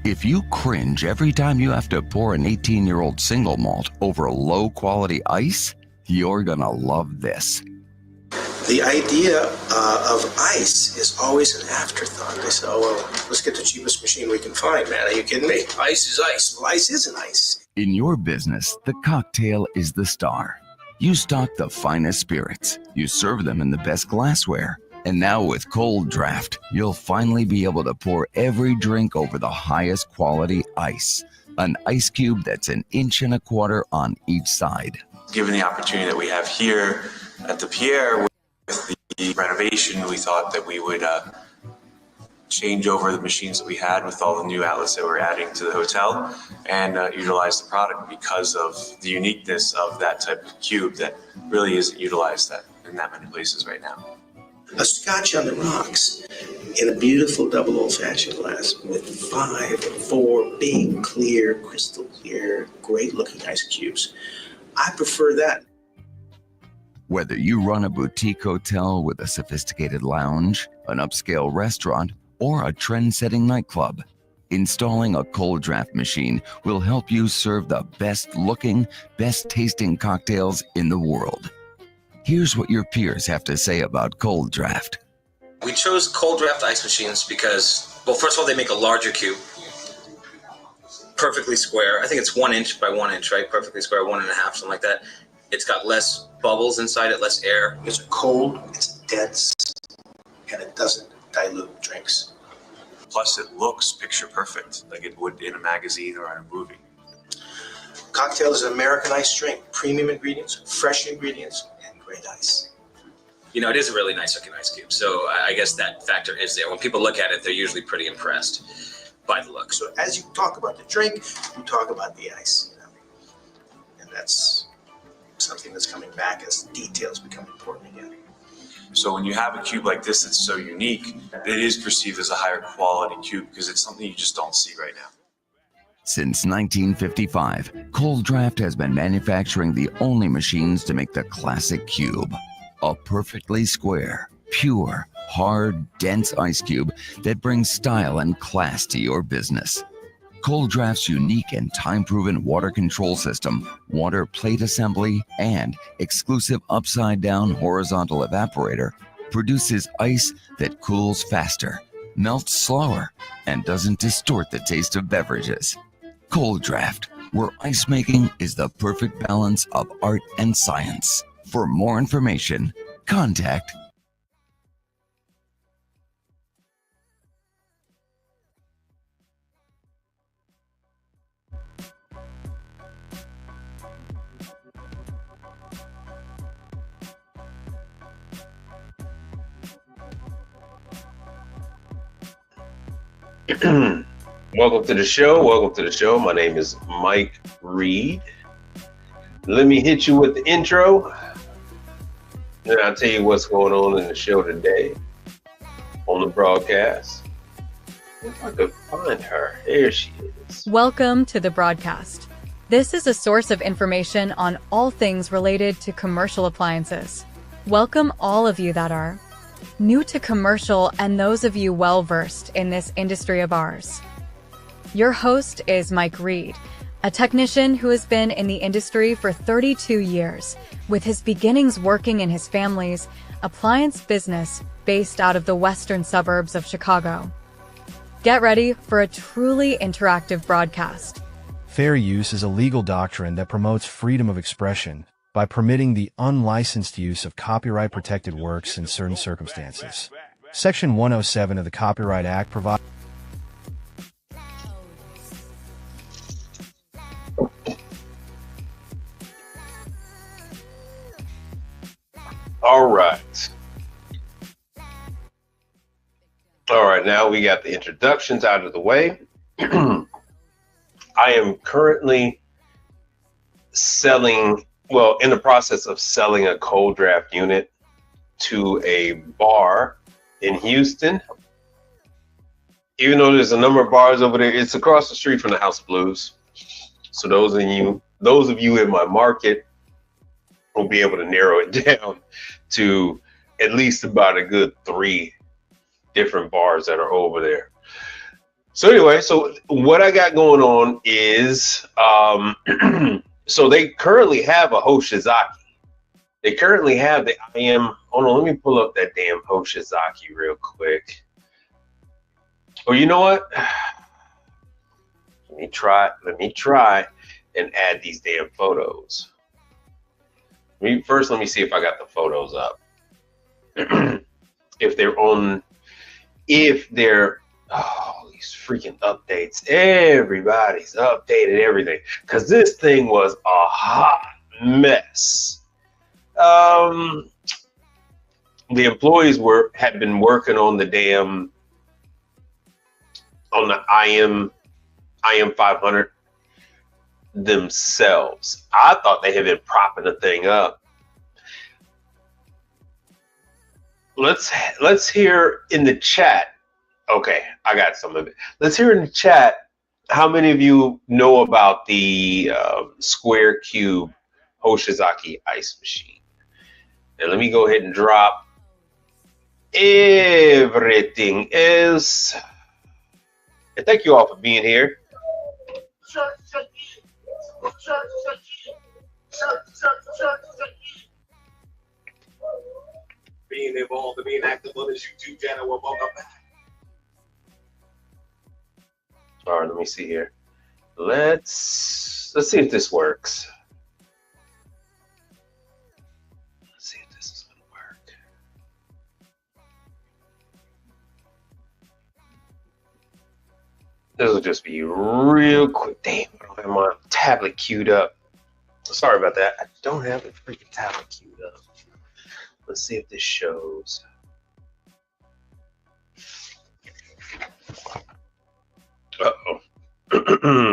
If you cringe every time you have to pour an 18-year-old single malt over low-quality ice, you're gonna love this. The idea of ice is always an afterthought. They say, oh, well, let's get the cheapest machine we can find, man. Are you kidding me? Ice is ice. Well, ice isn't ice. In your business, the cocktail is the star. You stock the finest spirits. You serve them in the best glassware. And now with Cold Draft, you'll finally be able to pour every drink over the highest quality ice. An ice cube that's 1.25 inches on each side. Given the opportunity that we have here at the Pierre with the renovation, we thought that we would change over the machines that we had with all the new outlets that we're adding to the hotel and utilize the product because of the uniqueness of that type of cube that really isn't utilized in that many places right now. A Scotch on the rocks in a beautiful double old-fashioned glass with 4 big, clear, crystal clear, great-looking ice cubes. I prefer that. Whether you run a boutique hotel with a sophisticated lounge, an upscale restaurant, or a trend-setting nightclub, installing a Cold Draft machine will help you serve the best-looking, best-tasting cocktails in the world. Here's what your peers have to say about Cold Draft. We chose Cold Draft ice machines because, well, first of all, they make a larger cube, perfectly square. I think it's 1 inch by 1 inch, right? Perfectly square, 1.5, something like that. It's got less bubbles inside it, less air. It's cold, it's dense, and it doesn't dilute drinks. Plus, it looks picture perfect, like it would in a magazine or in a movie. Cocktail is an American ice drink. Premium ingredients, fresh ingredients, and great ice. You know, it is a really nice looking ice cube. So I guess that factor is there. When people look at it, they're usually pretty impressed by the look. So as you talk about the drink, you talk about the ice. You know? And that's something that's coming back as details become important again. So when you have a cube like this that's so unique, it is perceived as a higher quality cube because it's something you just don't see right now. Since 1955, Cold Draft has been manufacturing the only machines to make the classic cube. A perfectly square, pure, hard, dense ice cube that brings style and class to your business. Cold Draft's unique and time-proven water control system, water plate assembly, and exclusive upside-down horizontal evaporator produces ice that cools faster, melts slower, and doesn't distort the taste of beverages. Cold Draft, where ice making is the perfect balance of art and science. For more information, contact Welcome to the show. My name is Mike Reed. Let me hit you with the intro, and I'll tell you what's going on in the show today on the broadcast. If I could find her, there she is. Welcome to the broadcast. This is a source of information on all things related to commercial appliances. Welcome all of you that are new to commercial and those of you well-versed in this industry of ours. Your host is Mike Reed, a technician who has been in the industry for 32 years, with his beginnings working in his family's appliance business based out of the western suburbs of Chicago. Get ready for a truly interactive broadcast. Fair use is a legal doctrine that promotes freedom of expression by permitting the unlicensed use of copyright-protected works in certain circumstances. Section 107 of the Copyright Act provides All right, now we got the introductions out of the way. I am currently in the process of selling a Cold Draft unit to a bar in Houston. Even though there's a number of bars over there, it's across the street from the House of Blues. So those of you in my market will be able to narrow it down to at least about a good 3 different bars that are over there. So anyway, so what I got going on is, so they currently have a Hoshizaki. They currently have the IM. Hold on, let me pull up that damn Hoshizaki real quick. Or you know what? Let me try and add these damn photos. First, let me see if I got the photos up. If they're these freaking updates. Everybody's updated everything. Because this thing was a hot mess. The employees had been working on the IM 500 themselves. I thought they had been propping the thing up. Let's hear in the chat. Okay, I got some of it. Let's hear in the chat how many of you know about the square cube Hoshizaki ice machine. And let me go ahead and drop everything else. And thank you all for being here. Being involved and being active on this YouTube channel, welcome back. All right, let me see here. Let's see if this works. Let's see if this is gonna work. This will just be real quick. Damn, I don't have my tablet queued up. Sorry about that. I don't have the freaking tablet queued up. Let's see if this shows. Uh-oh.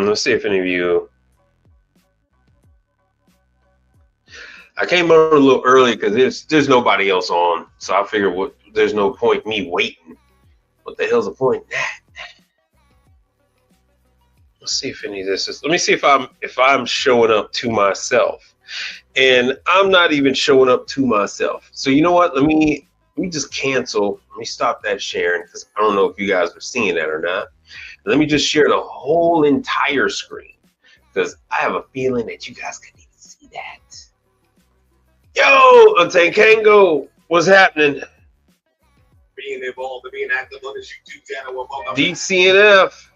Let's see if any of you. I came on a little early because there's nobody else on, so I figured there's no point me waiting. What the hell's the point in that? Let's see if any of this is. Let me see if I'm showing up to myself, and I'm not even showing up to myself. So you know what? Let me just cancel. Let me stop that sharing because I don't know if you guys are seeing that or not. Let me just share the whole entire screen because I have a feeling that you guys can even see that. Yo, Untankango, what's happening? Being involved and being active on this YouTube channel, welcome back. DCNF.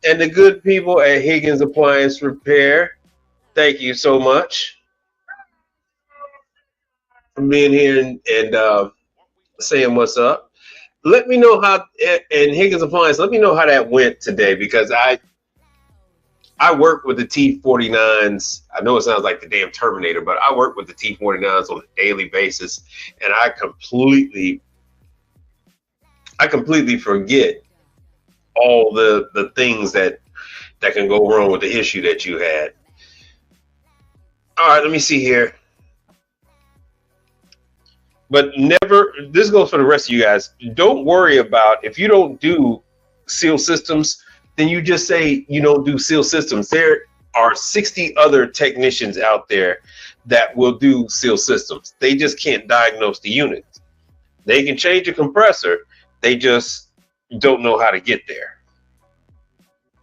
And the good people at Higgins Appliance Repair, thank you so much for being here and saying what's up. Let me know how, and Higgins Appliance, let me know how that went today because I work with the T49s. I know it sounds like the damn Terminator, but I work with the T49s on a daily basis, and I completely forget all the things that can go wrong with the issue that you had. All right, let me see here. But never, this goes for the rest of you guys. Don't worry about if you don't do seal systems, then you just say you don't do seal systems. There are 60 other technicians out there that will do seal systems. They just can't diagnose the unit. They can change a compressor. They just don't know how to get there.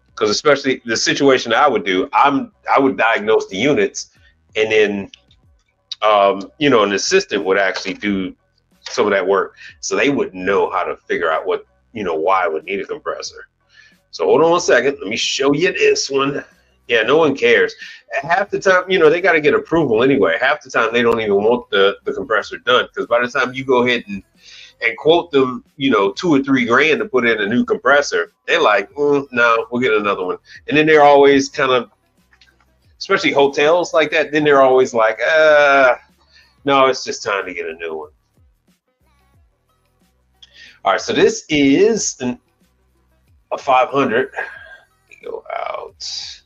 Because especially the situation I would do, I would diagnose the units, and then an assistant would actually do some of that work, so they wouldn't know how to figure out why I would need a compressor. So hold on a second, let me show you this one. Yeah, no one cares. Half the time, they got to get approval anyway. Half the time they don't even want the compressor done, because by the time you go ahead and quote them, $2 or $3 grand to put in a new compressor, they're like, no, we'll get another one. And then they're always kind of, especially hotels like that, then they're always like, no, it's just time to get a new one. All right, so this is a 500. Let me go out.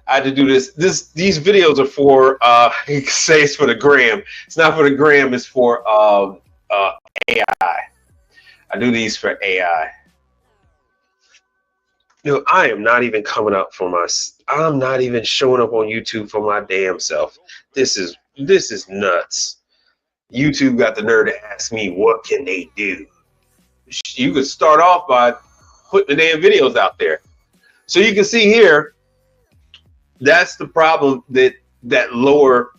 I had to do this. These videos are for, you can say it's for the gram. It's not for the gram, it's for AI. I do these for AI. I am not even coming up I'm not even showing up on YouTube for my damn self. This is nuts. YouTube got the nerve to ask me, what can they do? you could start off by putting the damn videos out there. So you can see here, that's the problem, that lower,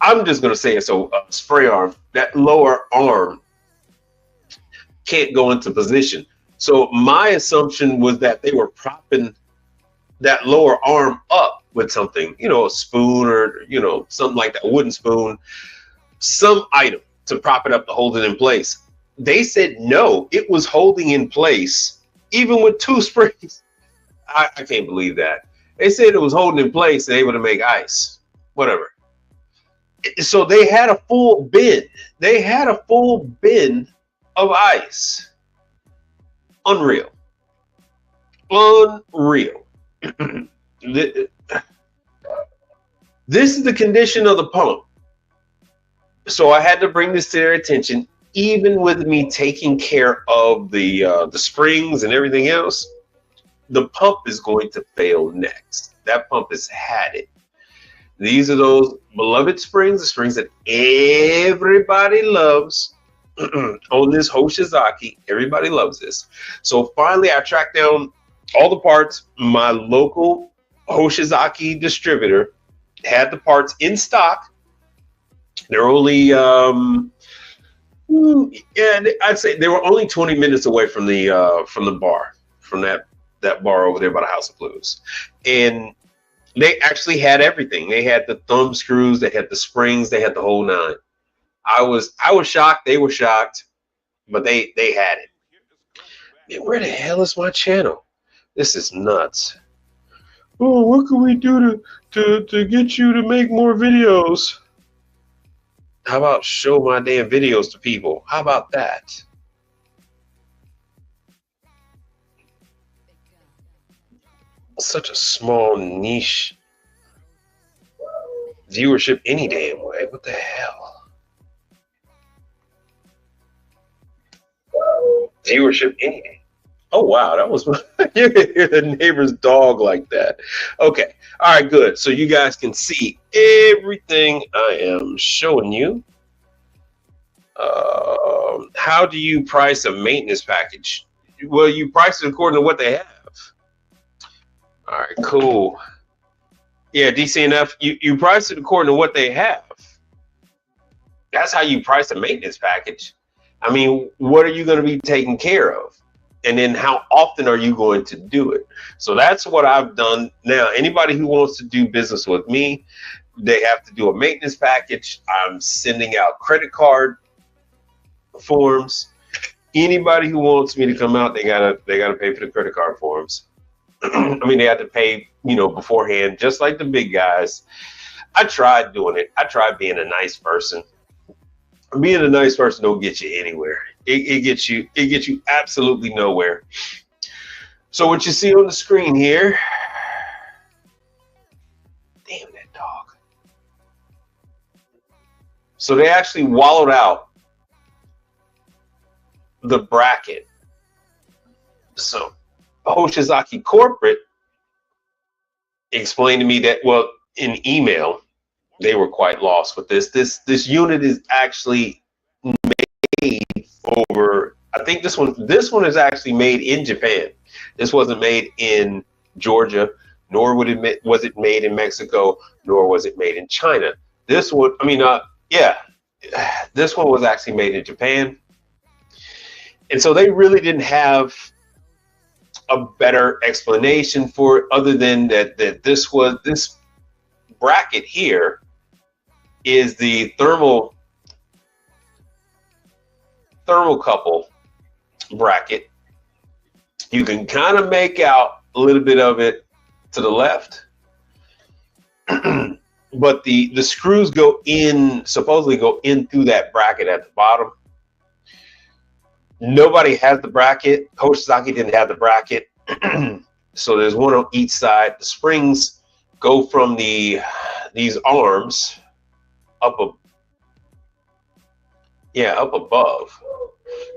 I'm just going to say it's a spray arm, that lower arm can't go into position. So my assumption was that they were propping that lower arm up with something, you know, a spoon or, you know, something like that, a wooden spoon, some item to prop it up to hold it in place. They said no, it was holding in place even with 2 springs. I can't believe that. They said it was holding in place and able to make ice, whatever. So they had a full bin. They had a full bin of ice. Unreal. Unreal. This is the condition of the pump. So I had to bring this to their attention. Even with me taking care of the springs and everything else, the pump is going to fail next. That pump has had it. These are those beloved springs, the springs that everybody loves on this Hoshizaki. Everybody loves this. So finally, I tracked down all the parts. My local Hoshizaki distributor had the parts in stock. They're only, I'd say they were only 20 minutes away from the bar, from that bar over there by the House of Blues. And they actually had everything. They had the thumb screws, they had the springs, they had the whole nine. I was shocked, they were shocked, but they had it. Man, where the hell is my channel? This is nuts. Oh, what can we do to get you to make more videos? How about show my damn videos to people? How about that? Such a small niche viewership any damn way. What the hell? Viewership any day. Oh wow, that was you can hear the neighbor's dog like that. Okay, all right, good. So you guys can see everything I am showing you. How do you price a maintenance package? Well, you price it according to what they have. All right, cool. Yeah, DCNF, you price it according to what they have. That's how you price a maintenance package. I mean, what are you going to be taking care of? And then how often are you going to do it? So that's what I've done. Now, anybody who wants to do business with me, they have to do a maintenance package. I'm sending out credit card forms. Anybody who wants me to come out, they gotta pay for the credit card forms. I mean, they have to pay, you know, beforehand, just like the big guys. I tried doing it. I tried being a nice person. Being a nice person don't get you anywhere. It gets you absolutely nowhere. So what you see on the screen here, damn that dog. So they actually wallowed out the bracket. So Hoshizaki Corporate explained to me that, well, in email, they were quite lost with this. This unit is actually made over, I think this one is actually made in Japan. This wasn't made in Georgia, nor was it made in Mexico, nor was it made in China. This one, this one was actually made in Japan. And so they really didn't have a better explanation for it other than that this bracket here is the thermocouple bracket. You can kind of make out a little bit of it to the left, but the screws supposedly go in through that bracket at the bottom. Nobody has the bracket. Hoshizaki didn't have the bracket. So there's one on each side. The springs go from these arms up above.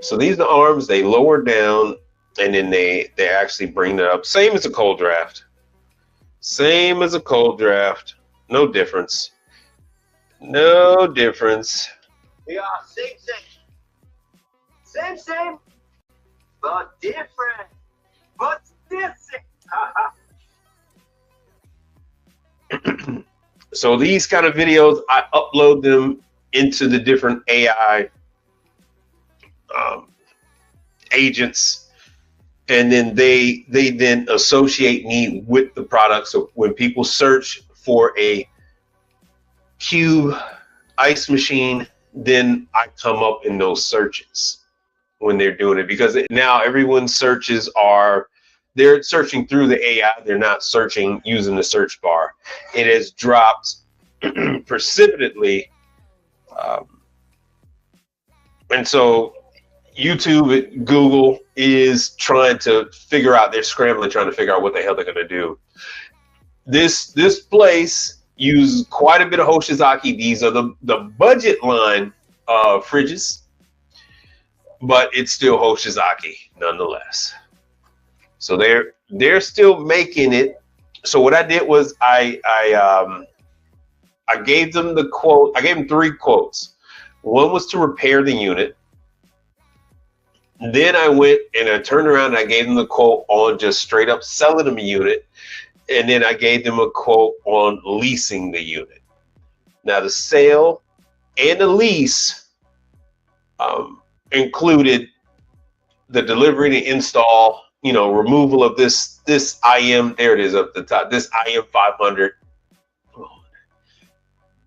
So these are the arms, they lower down, and then they actually bring it up. Same as a cold draft. Same as a cold draft. No difference. No difference. Yeah, same thing. Same, but different. But different. So these kind of videos, I upload them into the different AI agents, and then they then associate me with the product. So when people search for a cube ice machine, then I come up in those searches when they're doing it, because now everyone's searches they're searching through the AI. They're not searching using the search bar. It has dropped precipitously. And so YouTube, Google is trying to figure out, they're scrambling, trying to figure out what the hell they're going to do. This place uses quite a bit of Hoshizaki. These are the budget line fridges, but it's still Hoshizaki nonetheless. So they're still making it. So what I did was I gave them the quote. I gave them 3 quotes. One was to repair the unit. Then I went and I turned around and I gave them the quote on just straight up selling them a unit. And then I gave them a quote on leasing the unit. Now the sale and the lease included the delivery, the install, removal of this IM. There it is up the top. This IM 500.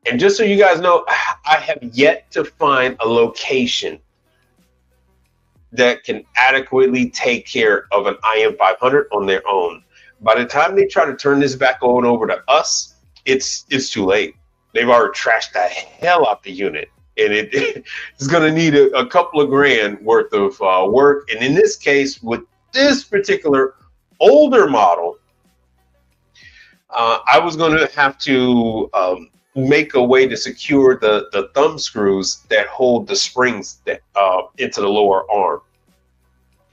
And just so you guys know, I have yet to find a location that can adequately take care of an IM 500 on their own. By the time they try to turn this back over to us, it's too late. They've already trashed the hell out the unit, and it's going to need a couple of grand worth of work. And in this case, with this particular older model, I was going to have to make a way to secure the thumb screws that hold the springs that into the lower arm,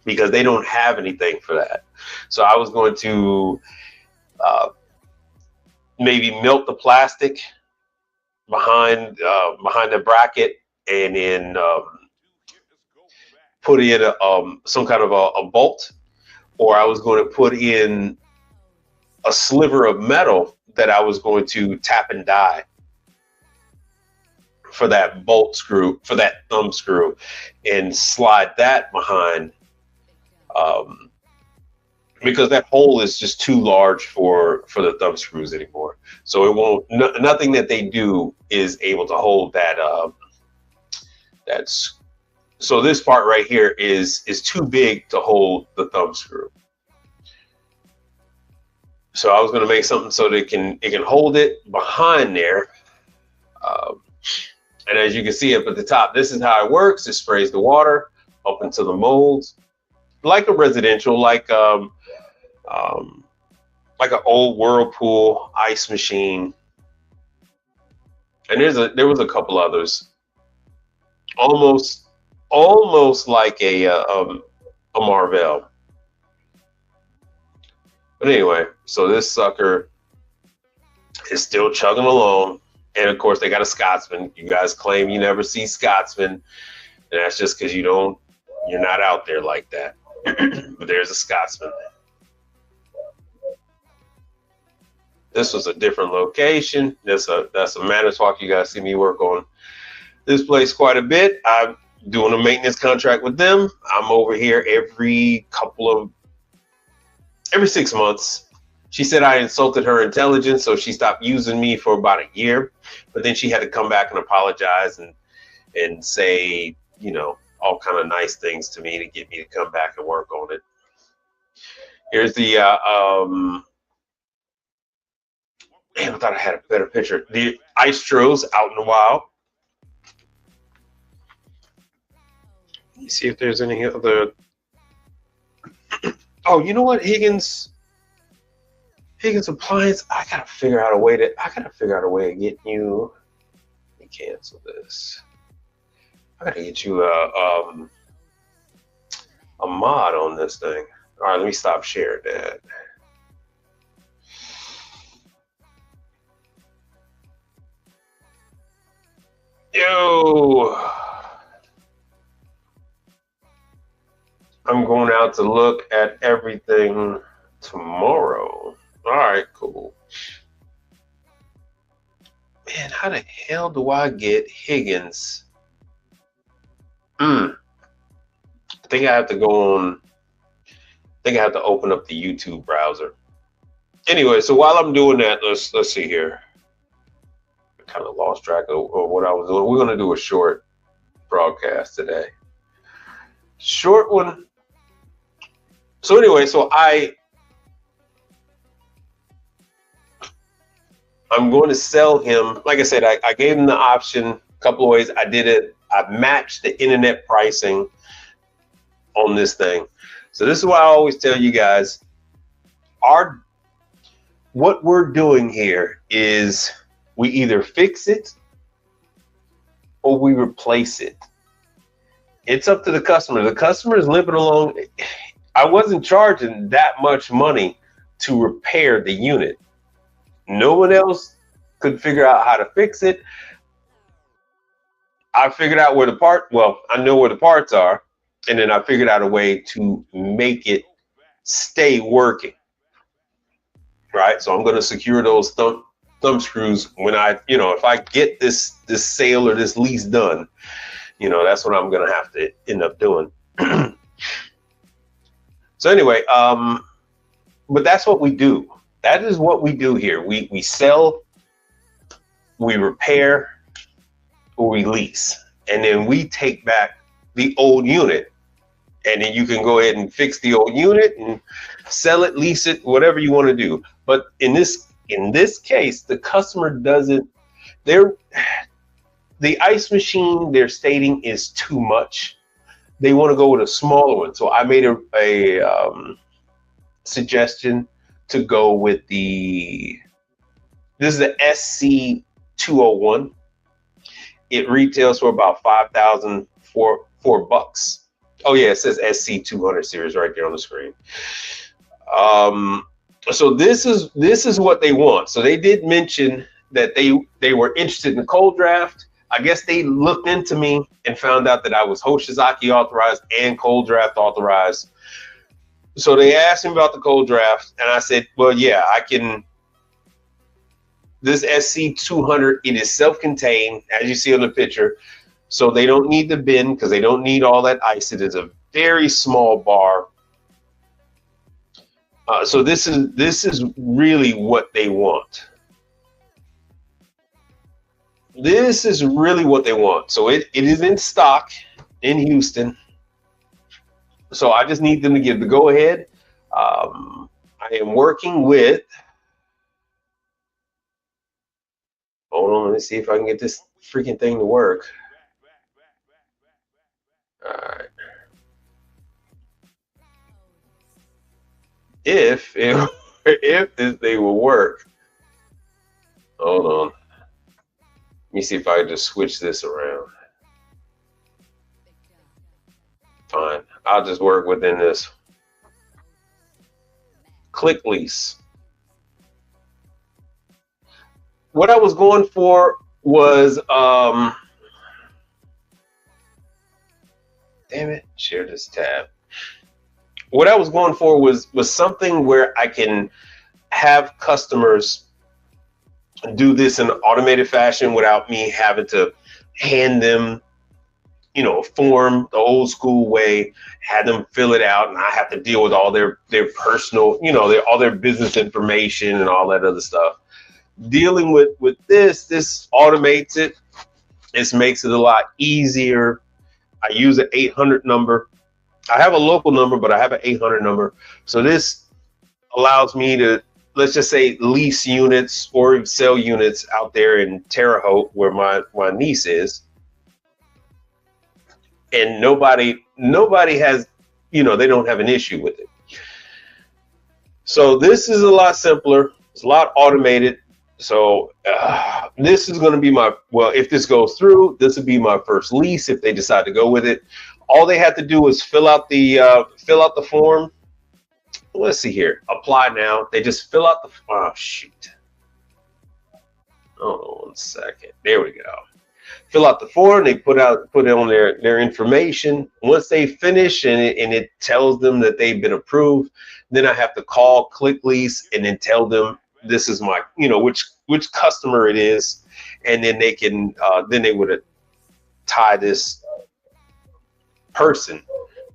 because they don't have anything for that. So I was going to maybe melt the plastic behind the bracket, and then put in some kind of a bolt, or I was going to put in a sliver of metal that I was going to tap and die for that bolt screw, for that thumb screw, and slide that behind, because that hole is just too large for the thumb screws anymore. So it won't, nothing that they do is able to hold that. So this part right here is too big to hold the thumb screw. So I was going to make something so that it can hold it behind there. And as you can see up at the top, this is how it works. It sprays the water up into the molds, like a residential, like an old Whirlpool ice machine. And there was a couple others, almost like a Marvell. But anyway, so this sucker is still chugging along. And of course, they got a Scotsman. You guys claim you never see Scotsman, and that's just because you're not out there like that. But there's a Scotsman. This was a different location. That's a Manitowoc. You guys see me work on this place quite a bit. I'm doing a maintenance contract with them. I'm over here every 6 months. She said I insulted her intelligence, so she stopped using me for about a year. But then she had to come back and apologize and say, all kind of nice things to me to get me to come back and work on it. Here's the man, I thought I had a better picture. The Istros out in the wild. Let me see if there's any other. Oh, you know what, Higgins Appliance. I gotta figure out a way of getting you. Let me cancel this. I gotta get you a mod on this thing. All right, let me stop sharing that. Yo. out to look at everything tomorrow. All right, cool. Man, how the hell do I get Higgins? I think I have to go on. I think I have to open up the YouTube browser. Anyway, so while I'm doing that, let's see here. I kind of lost track of what I was doing. We're gonna do a short broadcast today. Short one. So anyway, so I'm going to sell him. Like I said, I gave him the option a couple of ways. I did it. I matched the internet pricing on this thing. So this is why I always tell you guys, what we're doing here is we either fix it or we replace it. It's up to the customer. The customer is limping along. I wasn't charging that much money to repair the unit. No one else could figure out how to fix it. I figured out where the I know where the parts are, and then I figured out a way to make it stay working. Right? So I'm going to secure those thumb screws when if I get this sale or this lease done, that's what I'm going to have to end up doing. So anyway, but that's what we do. That is what we do here. We sell, we repair, or we lease. And then we take back the old unit. And then you can go ahead and fix the old unit and sell it, lease it, whatever you want to do. But in this case, the customer doesn't, the ice machine they're stating is too much. They want to go with a smaller one. So I made a suggestion to go with this is the SC201. It retails for about $5,000 for $4. Oh yeah, it says SC200 series right there on the screen. So this is what they want. So they did mention that they were interested in cold draft. I guess they looked into me and found out that I was Hoshizaki authorized and cold draft authorized. So they asked me about the cold draft, and I said, well, yeah, I can. This SC200, it is self-contained, as you see on the picture. So they don't need the bin because they don't need all that ice. It is a very small bar. So this is really what they want. This is really what they want. So it is in stock in Houston. So I just need them to give the go ahead. I am working with. Hold on, let me see if I can get this freaking thing to work. All right. If this thing will work. Hold on. Let me see if I can just switch this around. Fine. I'll just work within this. Click lease. What I was going for was damn it, share this tab. What I was going for was something where I can have customers do this in an automated fashion without me having to hand them, a form the old school way, have them fill it out, and I have to deal with all their personal, all their business information and all that other stuff. Dealing with this automates it. This makes it a lot easier. I use an 800 number. I have a local number, but I have an 800 number. So this allows me to, let's just say, lease units or sell units out there in Terre Haute, where my niece is. And nobody has, they don't have an issue with it. So this is a lot simpler. It's a lot automated. So this is going to be if this goes through, this would be my first lease if they decide to go with it. All they have to do is fill out the form. Let's see here. Apply now. They just fill out oh shoot. Oh, 1 second. There we go. fill out the form, they put it on their information. Once they finish and it tells them that they've been approved, then I have to call Click Lease and then tell them this is my, which customer it is, and then they can then they would tie this person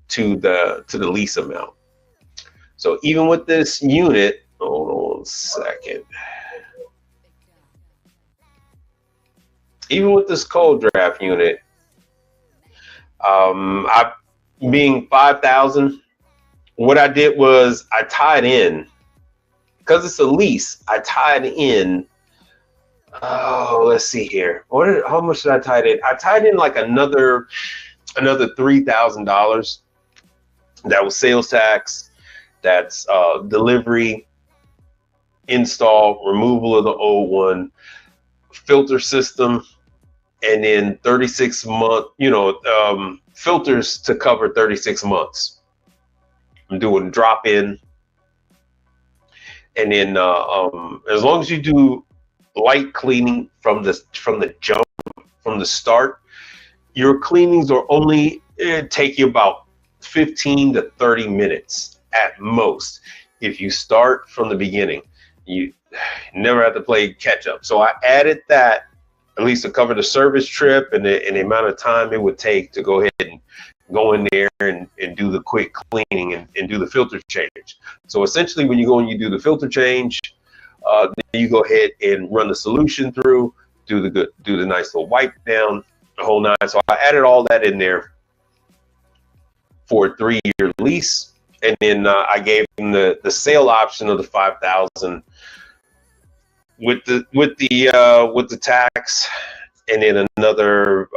to the lease amount. So even with this unit, hold on a second. Even with this cold draft unit, I being 5,000, what I did was I tied in, because it's a lease, I tied in, let's see here. How much did I tie in? I tied in like another $3,000. That was sales tax, that's delivery, install, removal of the old one, filter system, and then 36 month, filters to cover 36 months. I'm doing drop in. And then as long as you do light cleaning from the jump, from the start, your cleanings are only take you about 15 to 30 minutes at most. If you start from the beginning, you never have to play catch up. So I added that, at least to cover the service trip and the amount of time it would take to go ahead and go in there and do the quick cleaning and do the filter change. So essentially, when you go and you do the filter change, then you go ahead and run the solution through, do the nice little wipe down, the whole nine. So I added all that in there for a 3-year lease, and then I gave them the sale option of the 5,000 with the tax, and then another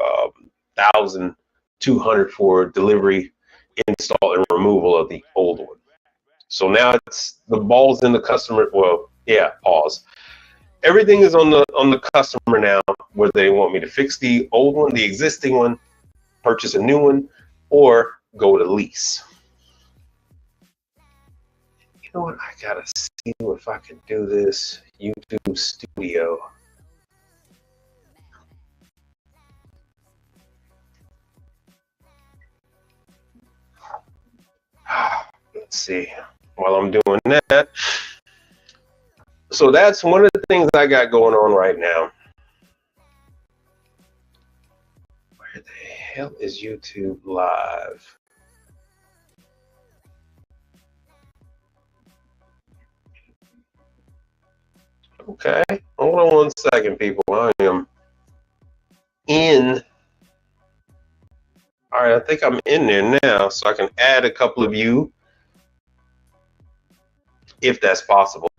1,200 for delivery, install, and removal of the old one. So now it's the ball's in the customer. Well, yeah, pause. Everything is on the customer now, whether they want me to fix the old one, the existing one, purchase a new one, or go to lease. You know what? I gotta see if I can do this YouTube Studio. Let's see. While I'm doing that, so that's one of the things I got going on right now. Where the hell is YouTube Live? Okay, hold on one second, people. I am in. All right, I think I'm in there now, so I can add a couple of you, if that's possible.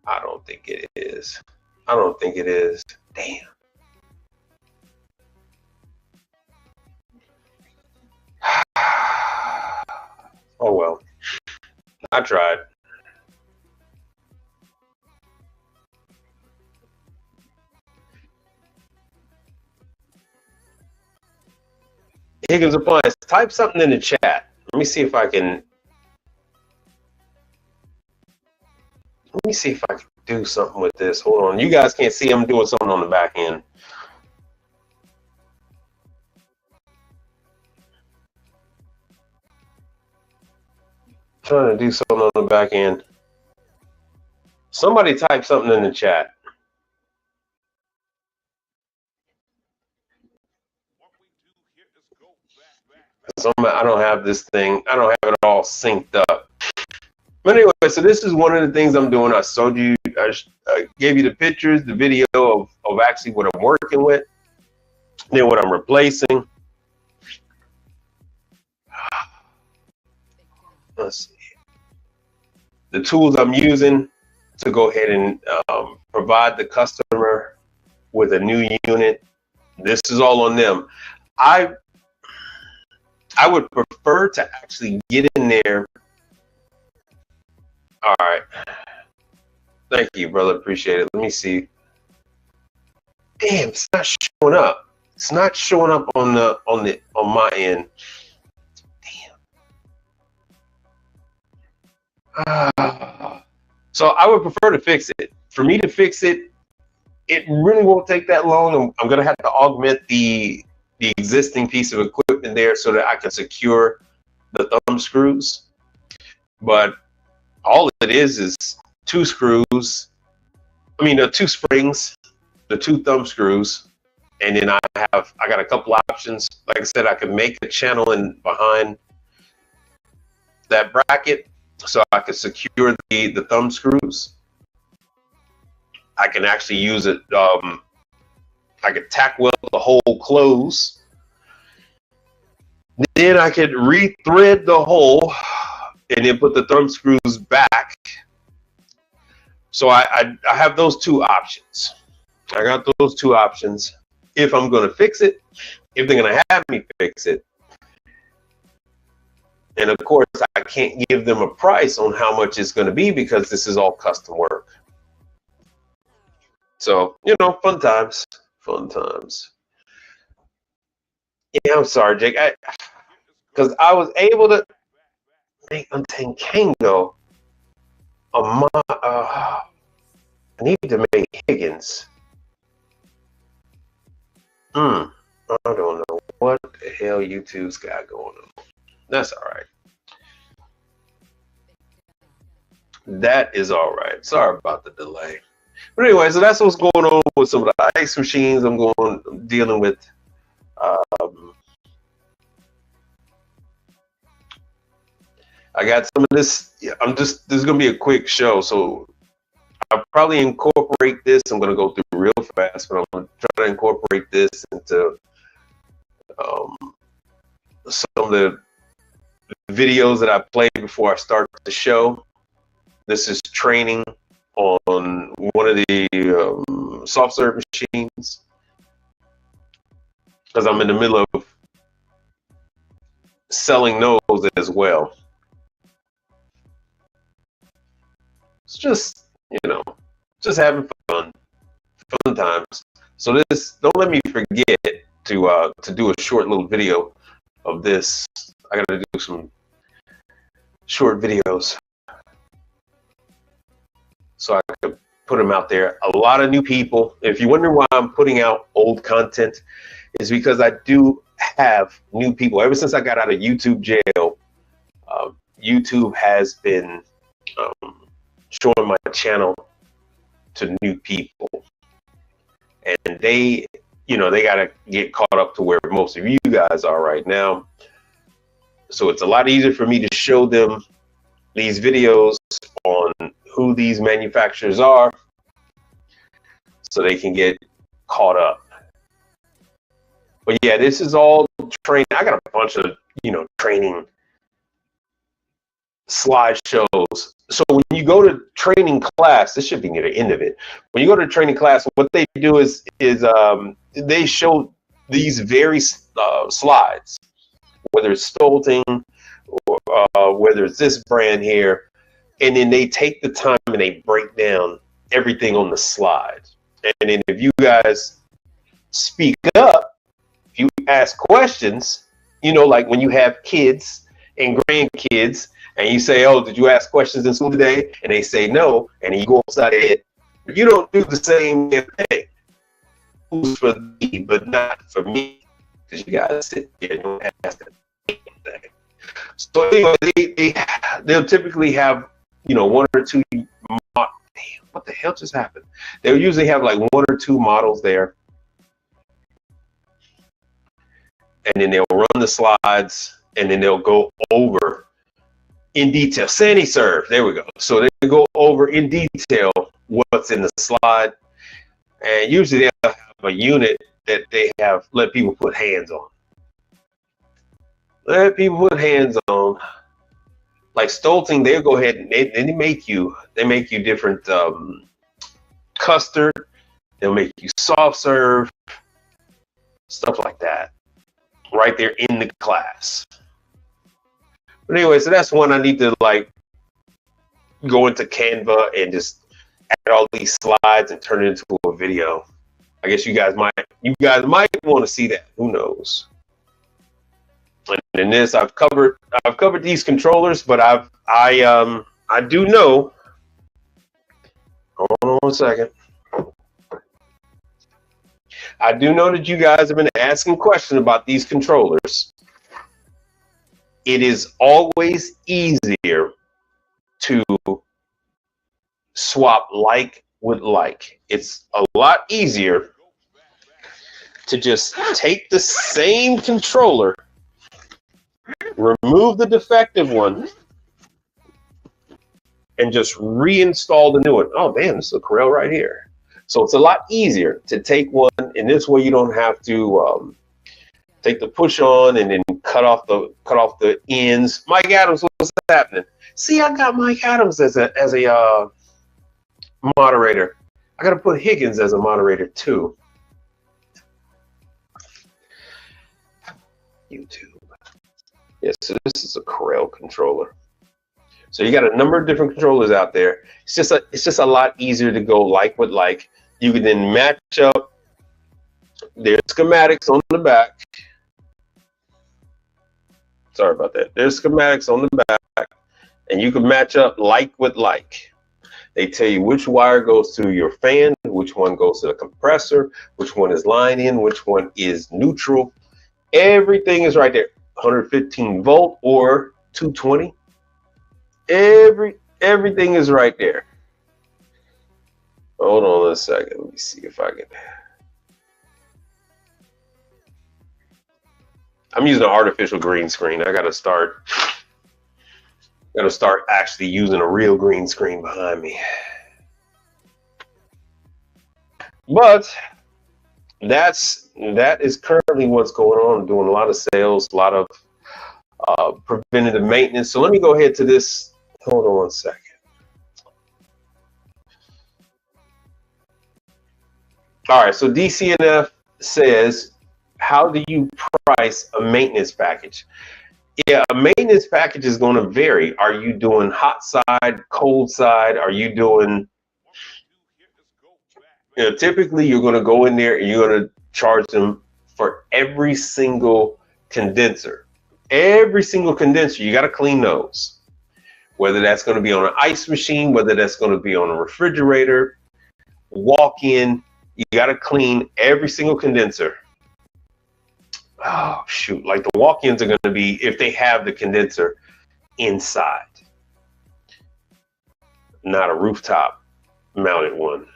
I don't think it is. I don't think it is. Damn. Oh well, I tried. Higgins Appliance, type something in the chat. Let me see if I can. Let me see if I can do something with this. Hold on. You guys can't see I'm doing something on the back end. Trying to do something on the back end. Somebody type something in the chat. I don't have this thing. I don't have it all synced up. But anyway, so this is one of the things I'm doing. I showed you, I gave you the pictures, the video of actually what I'm working with, then what I'm replacing. Let's see. The tools I'm using to go ahead and provide the customer with a new unit. This is all on them. I would prefer to actually get in there. All right. Thank you, brother. Appreciate it. Let me see. Damn, it's not showing up. It's not showing up on my end. Damn. So I would prefer to fix it. For me to fix it, it really won't take that long. I'm going to have to augment the existing piece of equipment there so that I can secure the thumb screws. But all it is 2 screws. I mean, 2 springs, the 2 thumb screws, and then I got a couple options. Like I said, I can make a channel in behind that bracket so I can secure the thumb screws. I can actually use it. I could tack weld the hole close. Then I could re-thread the hole and then put the thumb screws back. So I have those 2 options. I got those 2 options. If I'm going to fix it, if they're going to have me fix it. And of course, I can't give them a price on how much it's going to be because this is all custom work. So, you know, fun times. Fun times. Yeah, I'm sorry, Jake. Because I was able to make Untankango I need to make Higgins. I don't know what the hell YouTube's got going on. That's all right. That is all right. Sorry about the delay. But anyway, so that's what's going on with some of the ice machines I'm dealing with. I got some of this. Yeah, this is gonna be a quick show, so I'll probably incorporate this. I'm gonna go through real fast, but I'm gonna try to incorporate this into some of the videos that I played before I start the show. This is training on one of the soft serve machines because I'm in the middle of selling those as well. It's just, you know, just having fun times. So this, don't let me forget to do a short little video of this. I gotta do some short videos so I can put them out there. A lot of new people. If you wonder why I'm putting out old content, is because I do have new people. Ever since I got out of YouTube jail, YouTube has been showing my channel to new people, and they, you know, they got to get caught up to where most of you guys are right now. So it's a lot easier for me to show them these videos on who these manufacturers are so they can get caught up. But yeah, this is all training. I got a bunch of, you know, training slideshows. So when you go to training class, this should be near the end of it. When you go to training class, what they do is they show these very slides, whether it's Stolting or whether it's this brand here, and then they take the time and they break down everything on the slide. And then if you guys speak up, if you ask questions, you know, like when you have kids and grandkids, and you say, "Oh, did you ask questions in school today?" And they say no, and you go upside it. You don't do the same thing. Who's for me, but not for me, because you guys sit there and don't ask anything. So anyway, they'll typically have, you know, 1 or 2. What the hell just happened? They'll usually have like 1 or 2 models there, and then they'll run the slides, and then they'll go over in detail. Sandy serve, there we go. So they go over in detail what's in the slide, and usually they'll have a unit that they have let people put hands on. Let people put hands on. Like Stolting, they'll go ahead and they make you different custard. They'll make you soft serve, stuff like that, right there in the class. But anyway, so that's one I need to like go into Canva and just add all these slides and turn it into a video. I guess you guys might want to see that. Who knows? And in this, I've covered these controllers, but I do know. Hold on 1 second. I do know that you guys have been asking questions about these controllers. It is always easier to swap like with like. It's a lot easier to just take the same controller, remove the defective one, and just reinstall the new one. Oh, damn, this is a Corel right here. So it's a lot easier to take one, and this way you don't have to take the push on and then cut off the ends. Mike Adams, what's happening? See, I got Mike Adams as a moderator. I got to put Higgins as a moderator too. YouTube. Yes, so this is a Corel controller. So you got a number of different controllers out there. It's just a lot easier to go like with like. You can then match up. There's schematics on the back. Sorry about that. There's schematics on the back, and you can match up like with like. They tell you which wire goes to your fan, which one goes to the compressor, which one is line in, which one is neutral. Everything is right there. 115 volt or 220. Everything is right there. Hold on a second. Let me see if I can. I'm using an artificial green screen. I gotta start actually using a real green screen behind me. But that is currently what's going on. I'm doing a lot of sales, a lot of preventative maintenance. So let me go ahead to this. Hold on one second. All right, so DCNF says, how do you price a maintenance package? Yeah, a maintenance package is going to vary. Are you doing hot side, cold side? Are you doing, typically you're going to go in there and you're going to charge them for every single condenser. Every single condenser, you got to clean those. Whether that's going to be on an ice machine, whether that's going to be on a refrigerator, walk-in, you got to clean every single condenser. Oh, shoot. Like the walk-ins are going to be, if they have the condenser inside, not a rooftop mounted one.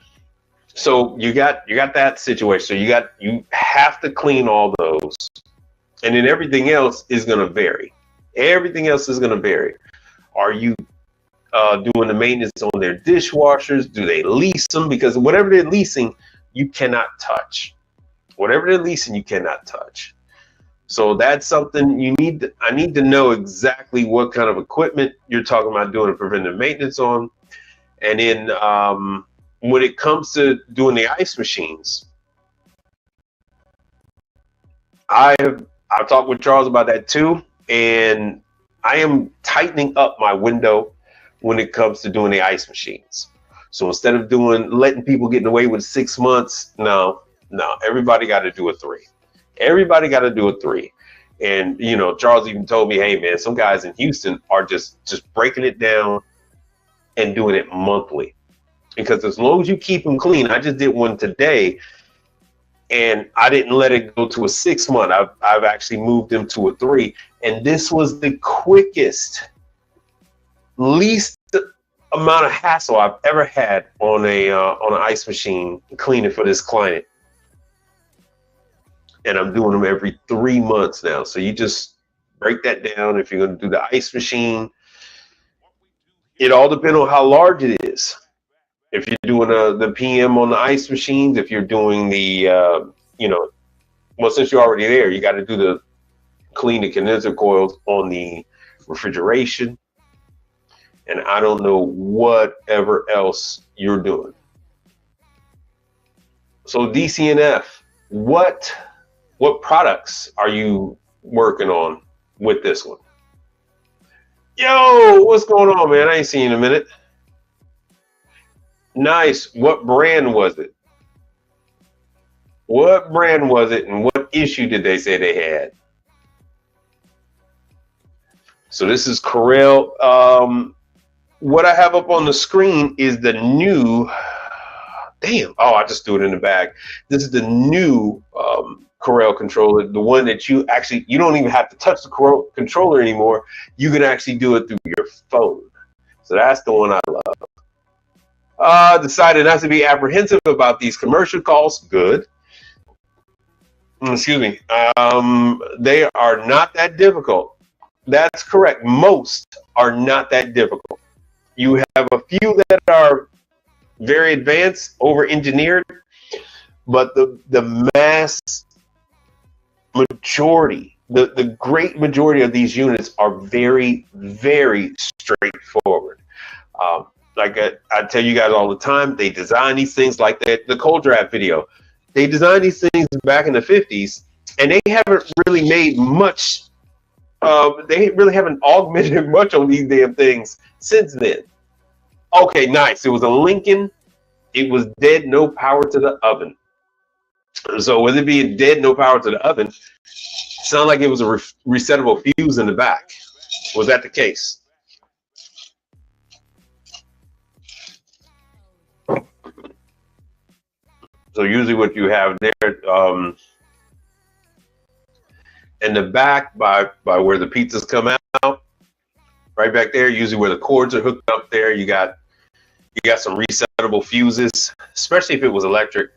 So you got that situation. So you have to clean all those. And then everything else is going to vary. Everything else is going to vary. Are you doing the maintenance on their dishwashers? Do they lease them? Because whatever they're leasing, you cannot touch. Whatever they're leasing, you cannot touch. So that's something I need to know exactly what kind of equipment you're talking about doing preventive maintenance on. And then when it comes to doing the ice machines, I've talked with Charles about that too, and I am tightening up my window when it comes to doing the ice machines. So instead of letting people get away with 6 months, no, everybody got to do a 3. Everybody got to do a 3. And, Charles even told me, hey, man, some guys in Houston are just breaking it down and doing it monthly. Because as long as you keep them clean, I just did one today, and I didn't let it go to a 6 month. I've actually moved them to a 3. And this was the quickest, least amount of hassle I've ever had on an ice machine cleaning for this client. And I'm doing them every 3 months now. So you just break that down. If you're going to do the ice machine, it all depends on how large it is. If you're doing the PM on the ice machines, if you're doing the, well, since you're already there, you got to do the clean the condenser coils on the refrigeration. And I don't know whatever else you're doing. So DCNF, what products are you working on with this one? Yo, what's going on, man? I ain't seen you in a minute. Nice. What brand was it? What brand was it, and what issue did they say they had? So this is Corel. What I have up on the screen is the new damn, oh, I just threw it in the bag. This is the new Corel controller, the one that you don't even have to touch the Corel controller anymore. You can actually do it through your phone. So that's the one I love. Decided not to be apprehensive about these commercial calls. Good. Excuse me. They are not that difficult. That's correct. Most are not that difficult. You have a few that are very advanced, over-engineered, but the mass majority, the great majority of these units are very, very straightforward. Like I tell you guys all the time, they design these things like the cold draft video. They designed these things back in the 50s, and they haven't really made much. They really haven't augmented much on these damn things since then. Okay, nice. It was a Lincoln. It was dead, no power to the oven. So with it being dead, no power to the oven, it sounded like it was a resettable fuse in the back. Was that the case? So usually what you have there in the back by where the pizzas come out, right back there, usually where the cords are hooked up there, you got some resettable fuses, especially if it was electric.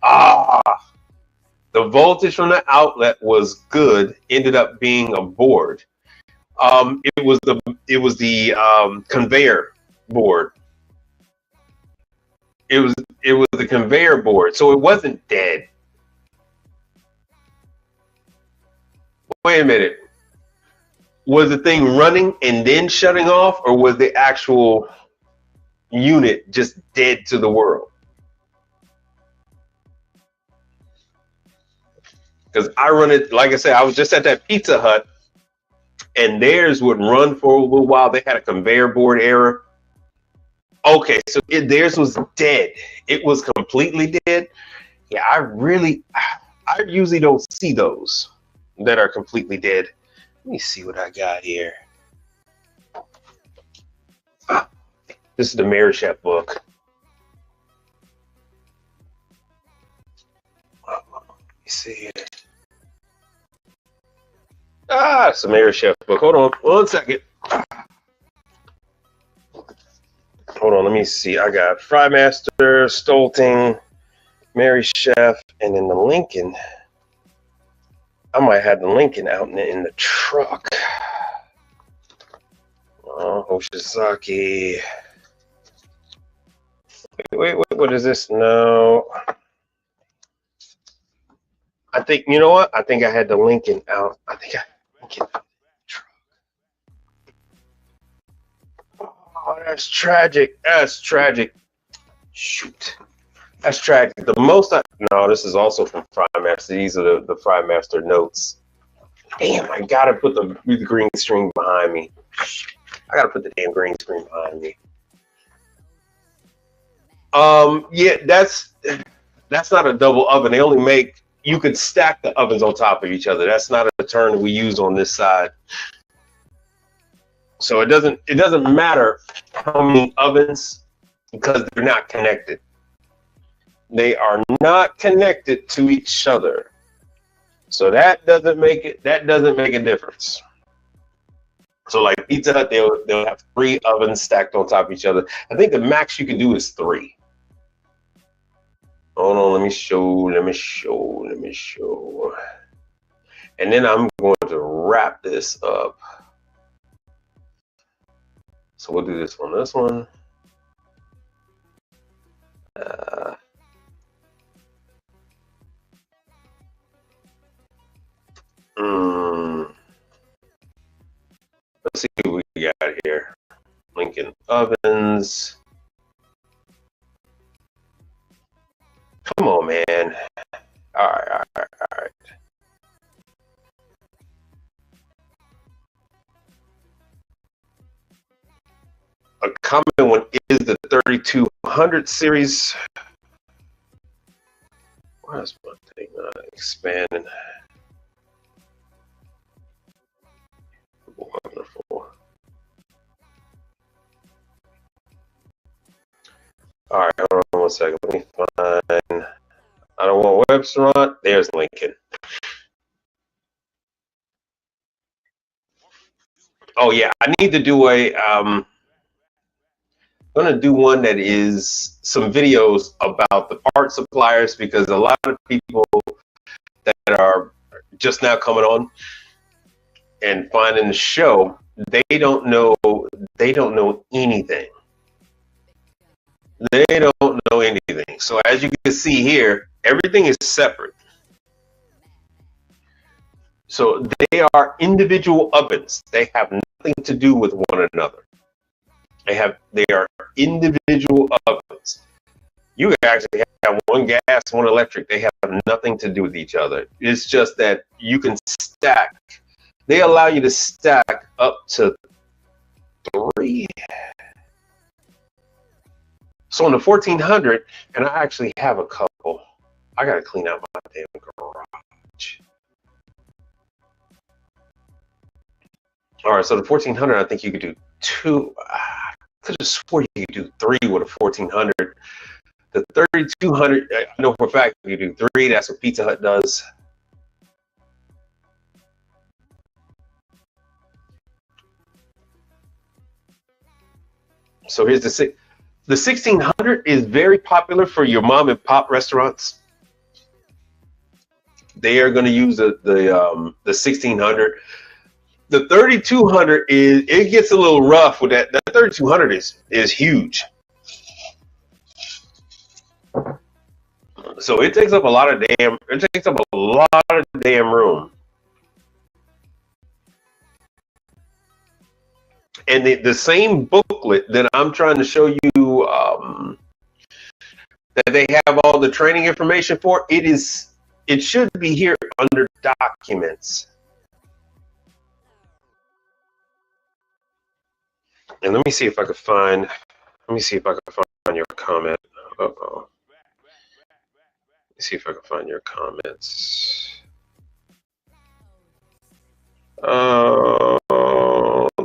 The voltage from the outlet was good, ended up being a board. It was the conveyor board. It was the conveyor board, so it wasn't dead. Wait a minute. Was the thing running and then shutting off, or was the actual unit just dead to the world? Because I run it, like I said, I was just at that Pizza Hut, and theirs would run for a little while. They had a conveyor board error. Okay, so theirs was dead. It was completely dead. Yeah, I usually don't see those that are completely dead. Let me see what I got here. This is the Merishef book. Let me see here. It's a Merishef book. Hold on 1 second. Hold on, let me see. I got Frymaster, Stolting, Merishef, and then the Lincoln. I might have the Lincoln out in the truck. Hoshizaki. Wait, what is this? No. I think, you know what? I think I had the Lincoln out. I think I had the Lincoln out in the truck. Oh, that's tragic. That's tragic. Shoot. That's tragic. No, this is also from Frymaster. These are the Frymaster notes. Damn, I gotta put the green screen behind me. I gotta put the damn green screen behind me. Yeah, that's not a double oven. They only make, you could stack the ovens on top of each other. That's not a term we use on this side. So it doesn't matter how many ovens, because they're not connected. They are not connected to each other. So that doesn't make a difference. So like Pizza Hut, they'll have 3 ovens stacked on top of each other. I think the max you can do is 3. Hold on, let me show. And then I'm going to wrap this up. So we'll do this on this one. Let's see what we got here. Lincoln ovens. Come on, man. All right. A common one is the 3200 series. Why is one thing expanding? Wonderful. All right, hold on one second. Let me find. I don't want restaurant. There's Lincoln. Oh yeah, I need to do a. I'm gonna do one that is some videos about the part suppliers, because a lot of people that are just now coming on and finding the show, they don't know anything. They don't know anything. So as you can see here, everything is separate. So they are individual ovens. They have nothing to do with one another. They are individual ovens. You actually have one gas, one electric. They have nothing to do with each other. It's just that you can stack. They allow you to stack up to 3. So on the 1400, and I actually have a couple. I gotta clean out my damn garage. All right, so the 1400, I think you could do 2. I could have swore you could do 3 with a 1400. The 3200, I know for a fact you do 3. That's what Pizza Hut does. So here's the 1600 is very popular for your mom and pop restaurants. They are going to use the 1600. The 3200 it gets a little rough with that. That 3200 is huge. So it takes up a lot of damn room. And the same booklet that I'm trying to show you that they have all the training information for, it should be here under documents. And let me see if I can find your comment. Uh-oh. Let me see if I can find your comments.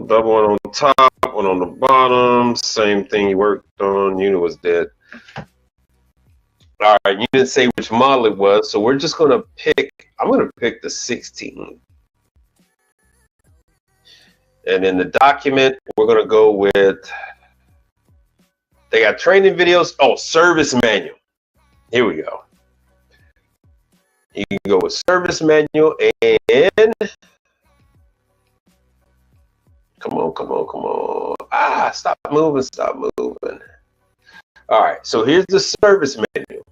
Double one on top, one on the bottom. Same thing you worked on. Unit was dead. All right, you didn't say which model it was, so we're just gonna pick. I'm gonna pick the 16. And in the document, we're gonna go with. They got training videos. Oh, service manual. Here we go. You can go with service manual and. Come on. Stop moving. All right, so here's the service manual.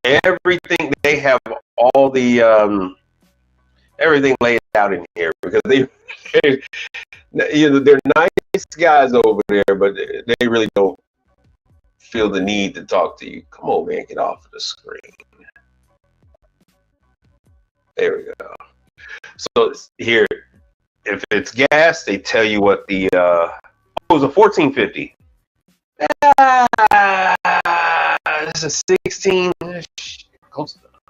Everything, they have all the, everything laid out in here because they're nice guys over there, but they really don't feel the need to talk to you. Come on, man, get off of the screen. There we go. So here, if it's gas, they tell you what the it was a 1450. This is 16. Close enough.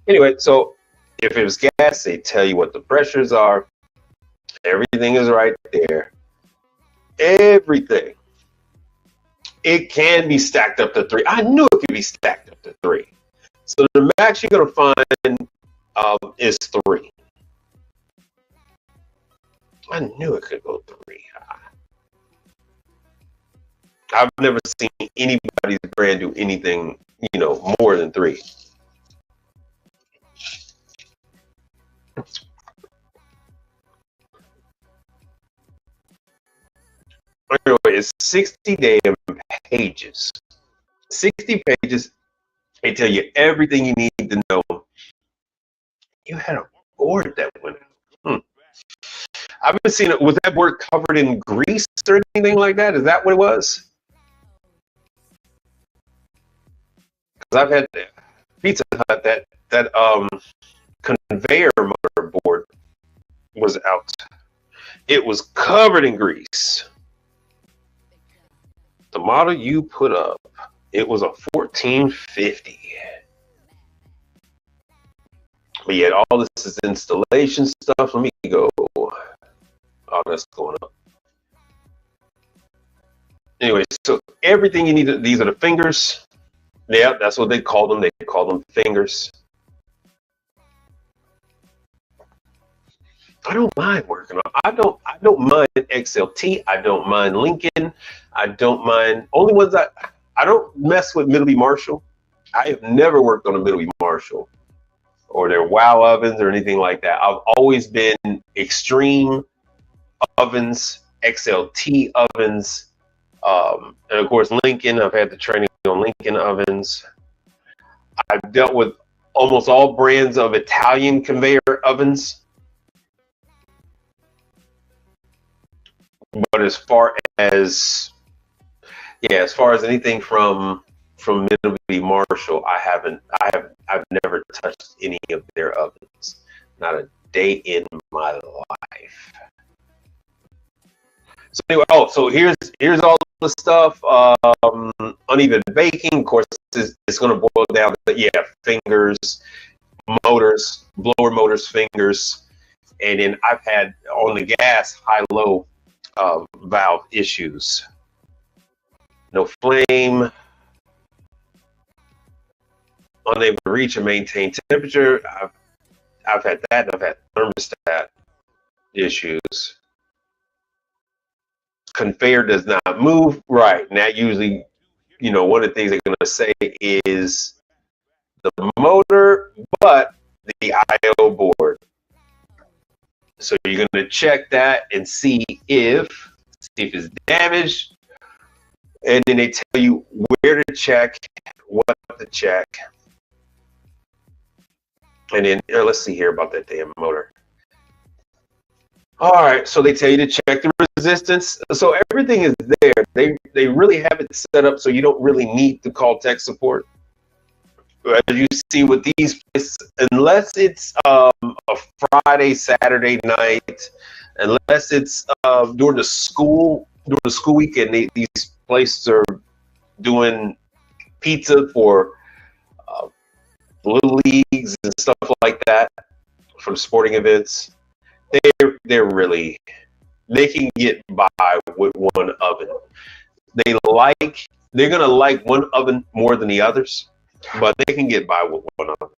Anyway, so if it was gas, they tell you what the pressures are. Everything is right there. Everything. It can be stacked up to 3. I knew it could be stacked up to 3. So the max you're gonna find is 3. I knew it could go 3. I've never seen anybody's brand do anything, more than 3. Anyway, it's 60 damn pages. 60 pages. They tell you everything you need to know. You had a board that went out. I haven't seen it. Was that board covered in grease or anything like that? Is that what it was? Because I've had Pizza Hut, that conveyor motherboard was out. It was covered in grease. The model you put up, it was a 1450. But yet all this is installation stuff. Let me go. Oh, that's going up. Anyway, so everything you need, these are the fingers. Yeah, that's what they call them. They call them fingers. I don't mind working on. I don't mind XLT. I don't mind Lincoln. I don't mind. Only ones I don't mess with Middleby Marshall. I have never worked on a Middleby Marshall or their Wow ovens or anything like that. I've always been Extreme ovens, XLT ovens, and of course Lincoln. I've had the training on Lincoln ovens. I've dealt with almost all brands of Italian conveyor ovens. But as far as anything from Middleby Marshall, I've never touched any of their ovens, not a day in my life. So anyway, so here's all the stuff. Uneven baking, of course, it's going to boil down to fingers, motors, blower motors, fingers, and then I've had on the gas high-low valve issues. No flame, unable to reach and maintain temperature. I've had that. And I've had thermostat issues. Conveyor does not move right, and that usually, one of the things they're going to say is the motor, but the I/O board. So you're going to check that and see if it's damaged, and then they tell you where to check, what to check, and then let's see here about that damn motor. All right, so they tell you to check the resistance. So everything is there. They really have it set up so you don't really need to call tech support. As you see with these places, unless it's a Friday, Saturday night, unless it's during the school weekend, these places are doing pizza for little leagues and stuff like that, from sporting events. They're can get by with one oven. They're gonna like one oven more than the others, but they can get by with one oven.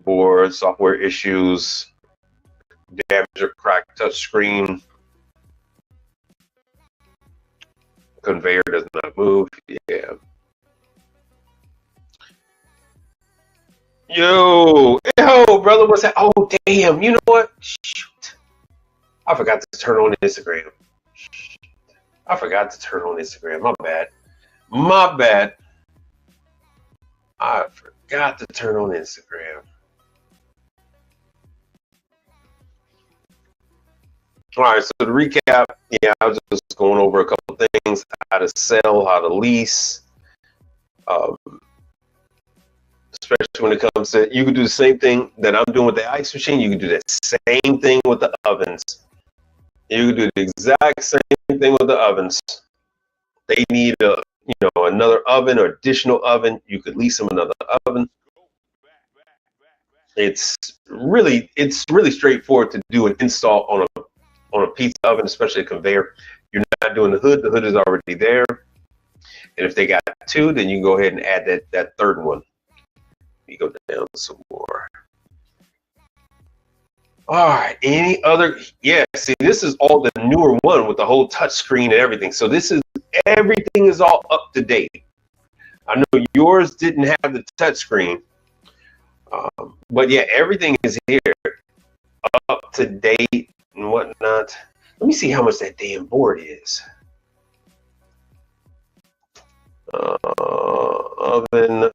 Board, software issues, damage or cracked touch screen, conveyor does not move. Yeah. Yo, brother, what's that? Oh, damn. You know what? Shoot. I forgot to turn on Instagram. My bad. I forgot to turn on Instagram. All right, so to recap, I was just going over a couple of things: how to sell, how to lease. Especially when it comes to, you can do the same thing that I'm doing with the ice machine. You can do that same thing with the ovens. You can do the exact same thing with the ovens. They need another oven or additional oven. You could lease them another oven. It's really straightforward to do an install on a pizza oven, especially a conveyor. You're not doing the hood. The hood is already there. And if they got two, then you can go ahead and add that third one. You go down some more. All right. Any other? Yeah. See, this is all the newer one with the whole touch screen and everything. So everything is all up to date. I know yours didn't have the touch screen, but yeah, everything is here, up to date and whatnot. Let me see how much that damn board is. Oven.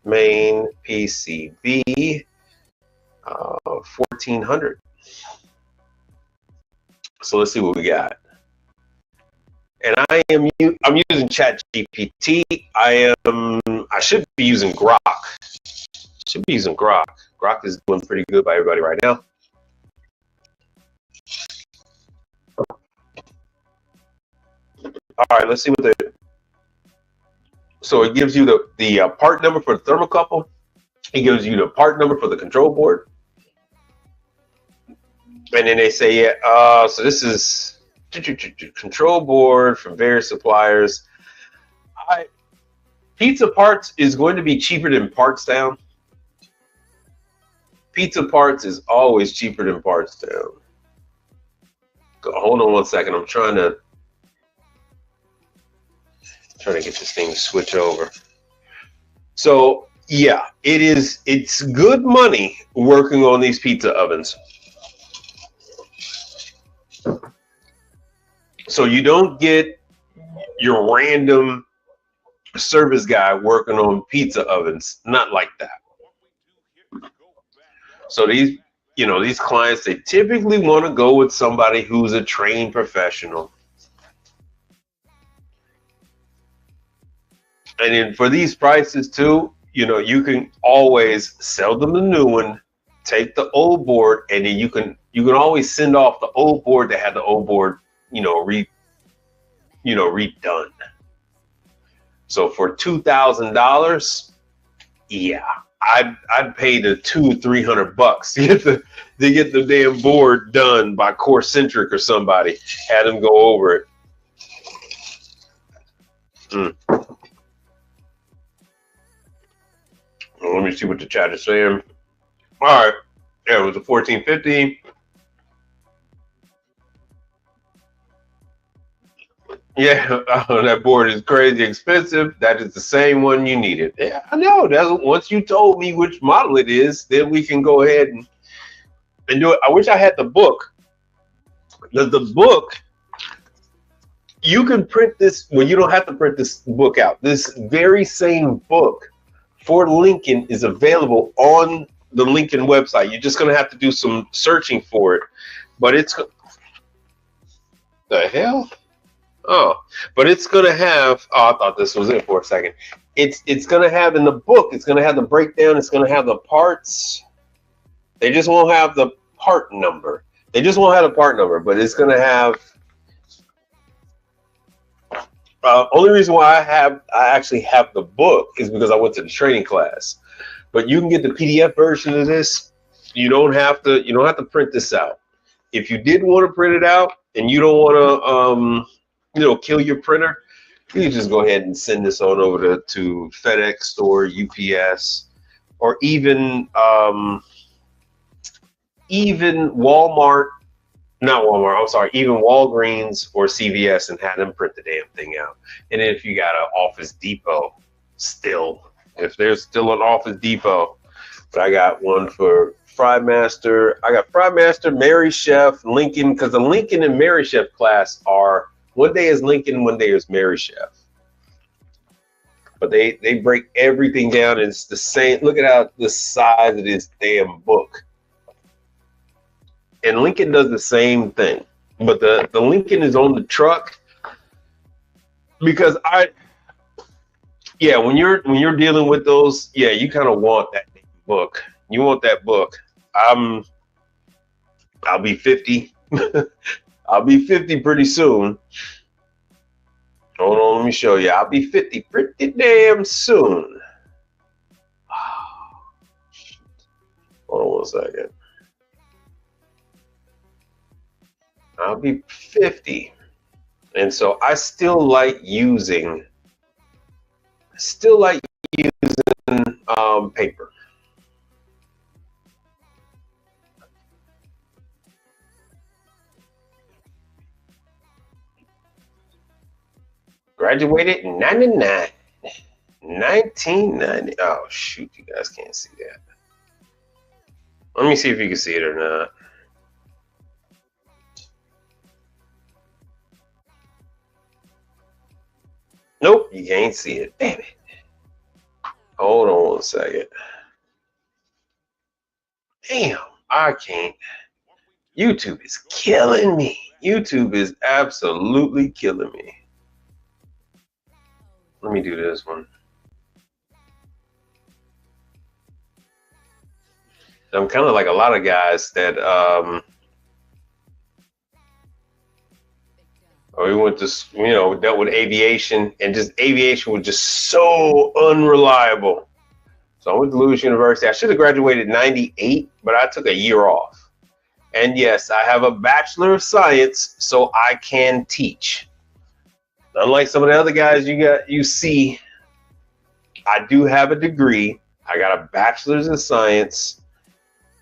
Main PCB, 1400. So let's see what we got. And I'm using ChatGPT. I should be using Grok. Grok is doing pretty good by everybody right now. All right, let's see what so it gives you the part number for the thermocouple. It gives you the part number for the control board. And then they say, yeah, so this is control board from various suppliers. Pizza parts is going to be cheaper than Parts Down. Pizza parts is always cheaper than Parts Down. Hold on one second. I'm trying to get this thing to switch over. So yeah, it's good money working on these pizza ovens. So you don't get your random service guy working on pizza ovens, not like that. So these clients, they typically want to go with somebody who's a trained professional. And then for these prices too, you can always sell them the new one, take the old board, and then you can always send off the old board that had the old board, redone. So for $2,000, yeah, I'd pay the $200-300 to get the damn board done by Core-Centric or somebody. Had them go over it. Well, let me see what the chat is saying. All right, yeah, it was a 1450. Yeah, that board is crazy expensive. That is the same one you needed. Yeah, I know. Once you told me which model it is, then we can go ahead and do it. I wish I had the book. The book, you can print this. Well, you don't have to print this book out. This very same book for Lincoln is available on the Lincoln website. You're just going to have to do some searching for it. But it's the hell. Oh, but it's going to have, I thought this was it for a second. It's going to have in the book, it's going to have the breakdown. It's going to have the parts. They just won't have the part number. But it's going to have, only reason why I actually have the book is because I went to the training class. But you can get the PDF version of this. You don't have to print this out. If you did want to print it out and you don't want to, kill your printer, you can just go ahead and send this on over to FedEx store, UPS, or even Walmart, not Walmart, I'm sorry, even Walgreens or CVS, and have them print the damn thing out. And then if you got an Office Depot, if there's still an Office Depot, but I got one for Frymaster. I got Frymaster, Mary Chef, Lincoln, because the Lincoln and Mary Chef class are, one day is Lincoln, one day is Mary Chef. But they break everything down. It's the same. Look at how the size of this damn book. And Lincoln does the same thing. But the Lincoln is on the truck because when you're dealing with those, yeah, you kind of want that book. You want that book. I'll be 50. I'll be 50 pretty soon. Hold on, let me show you. I'll be 50 pretty damn soon. Hold on one second. I'll be 50. And so I still like using paper. Graduated in 99. 1990. Oh, shoot. You guys can't see that. Let me see if you can see it or not. Nope, you can't see it. Damn it. Hold on one second. Damn, I can't. YouTube is killing me. YouTube is absolutely killing me. Let me do this one. I'm kind of like a lot of guys that we went to, dealt with aviation, and just aviation was just so unreliable. So I went to Lewis University. I should have graduated in 98, but I took a year off. And yes, I have a Bachelor of Science, so I can teach. Unlike some of the other guys you see, I do have a degree. I got a Bachelor's of Science.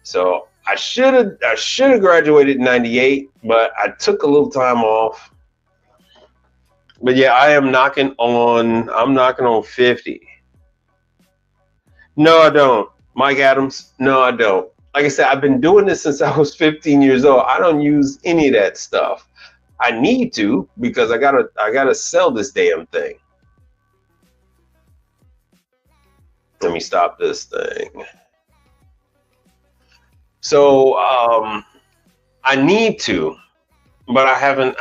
So I should have graduated in 98, but I took a little time off. But yeah, I'm knocking on 50. No, I don't. Mike Adams, no, I don't. Like I said, I've been doing this since I was 15 years old. I don't use any of that stuff. I need to because I gotta sell this damn thing. Let me stop this thing. So I need to, but I haven't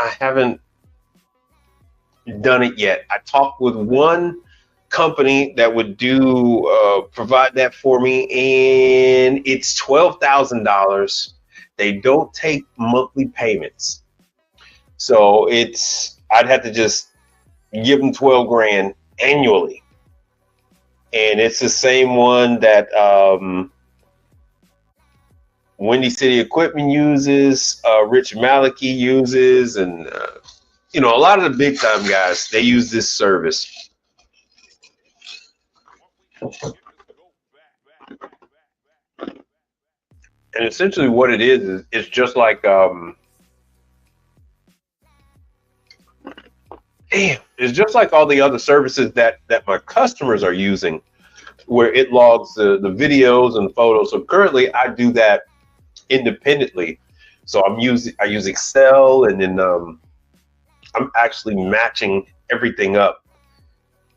done it yet. I talked with one company that would provide that for me, and it's $12,000. They don't take monthly payments, so I'd have to just give them 12 grand annually, and it's the same one that Windy City Equipment uses, Rich Maliki uses, and a lot of the big time guys, they use this service. And essentially what it is it's just like it's just like all the other services that my customers are using, where it logs the videos and photos. So currently I do that independently. So I use Excel, and then I'm actually matching everything up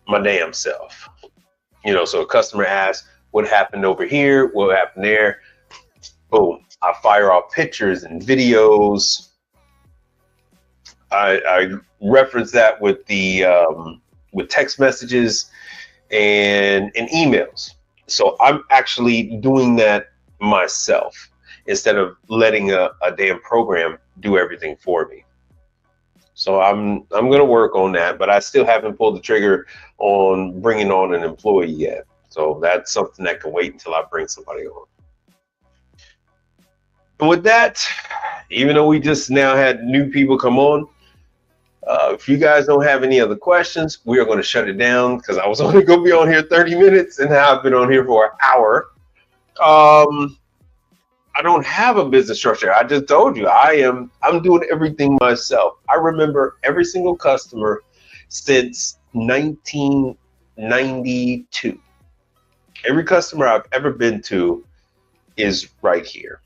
my damn self. So a customer asks what happened over here, what happened there. Boom, I fire off pictures and videos. I reference that with with text messages and emails. So I'm actually doing that myself instead of letting a damn program do everything for me. So I'm going to work on that, but I still haven't pulled the trigger on bringing on an employee yet. So that's something that can wait until I bring somebody on. And with that, even though we just now had new people come on, if you guys don't have any other questions, we are going to shut it down because I was only going to be on here 30 minutes and now I've been on here for an hour. I don't have a business structure. I just told you I'm doing everything myself. I remember every single customer since 1992. Every customer I've ever been to is right here.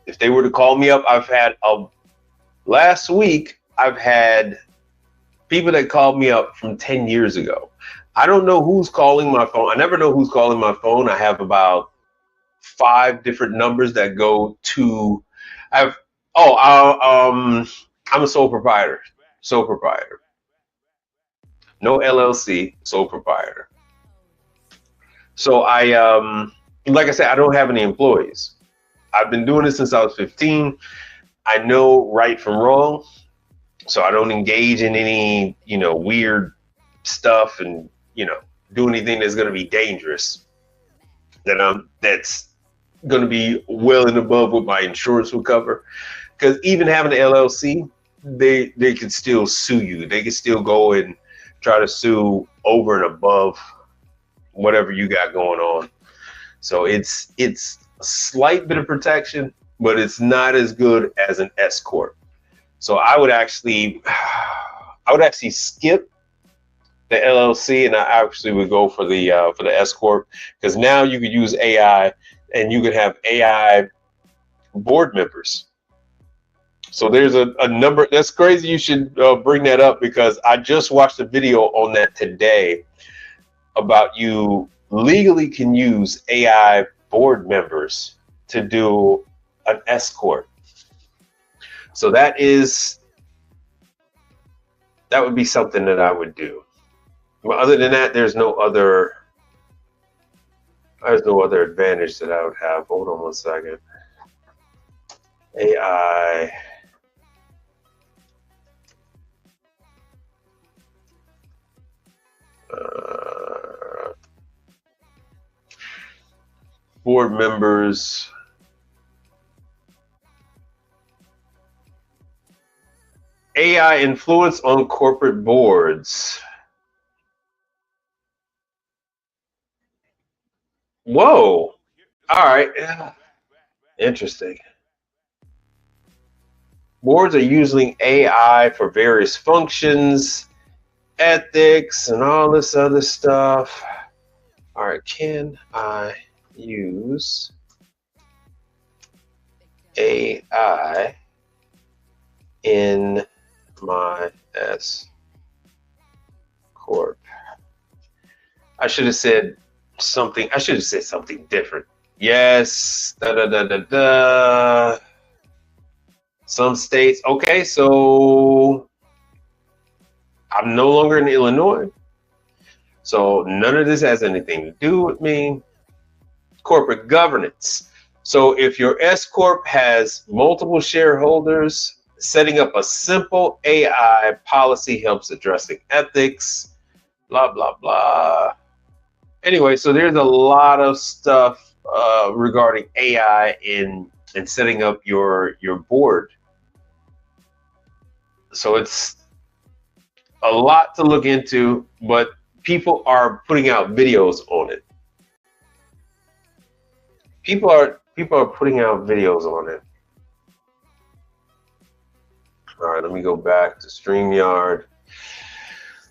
If they were to call me up, last week, I've had people that called me up from 10 years ago. I don't know who's calling my phone. I never know who's calling my phone. I have about 5 different numbers that go to, I'm a sole proprietor. No LLC, sole proprietor. So like I said, I don't have any employees. I've been doing this since I was 15. I know right from wrong, so I don't engage in any, weird stuff and, do anything that's going to be dangerous. That's going to be well and above what my insurance will cover. Because even having an LLC, they can still sue you. They can still go and try to sue over and above whatever you got going on. So it's a slight bit of protection, but it's not as good as an S corp. So I would actually skip the LLC, and I actually would go for the S corp, because now you could use AI and you could have AI board members. So there's a number. That's crazy. You should bring that up, because I just watched a video on that today about you legally can use AI board members to do an S corp. So that would be something that I would do. But other than that, there's no other advantage that I would have. Hold on one second. AI. Board members. AI influence on corporate boards. Whoa. All right. Yeah. Interesting. Boards are using AI for various functions, ethics, and all this other stuff. All right. Can I use AI in my S Corp? I should have said something. I should have said something different. Yes. Da da da da da. Some states. Okay, so I'm no longer in Illinois, so none of this has anything to do with me. Corporate governance. So if your S Corp has multiple shareholders, setting up a simple AI policy helps addressing ethics, blah, blah, blah. Anyway, so there's a lot of stuff regarding AI in setting up your board. So it's a lot to look into, but people are putting out videos on it. People are putting out videos on it. All right, let me go back to StreamYard.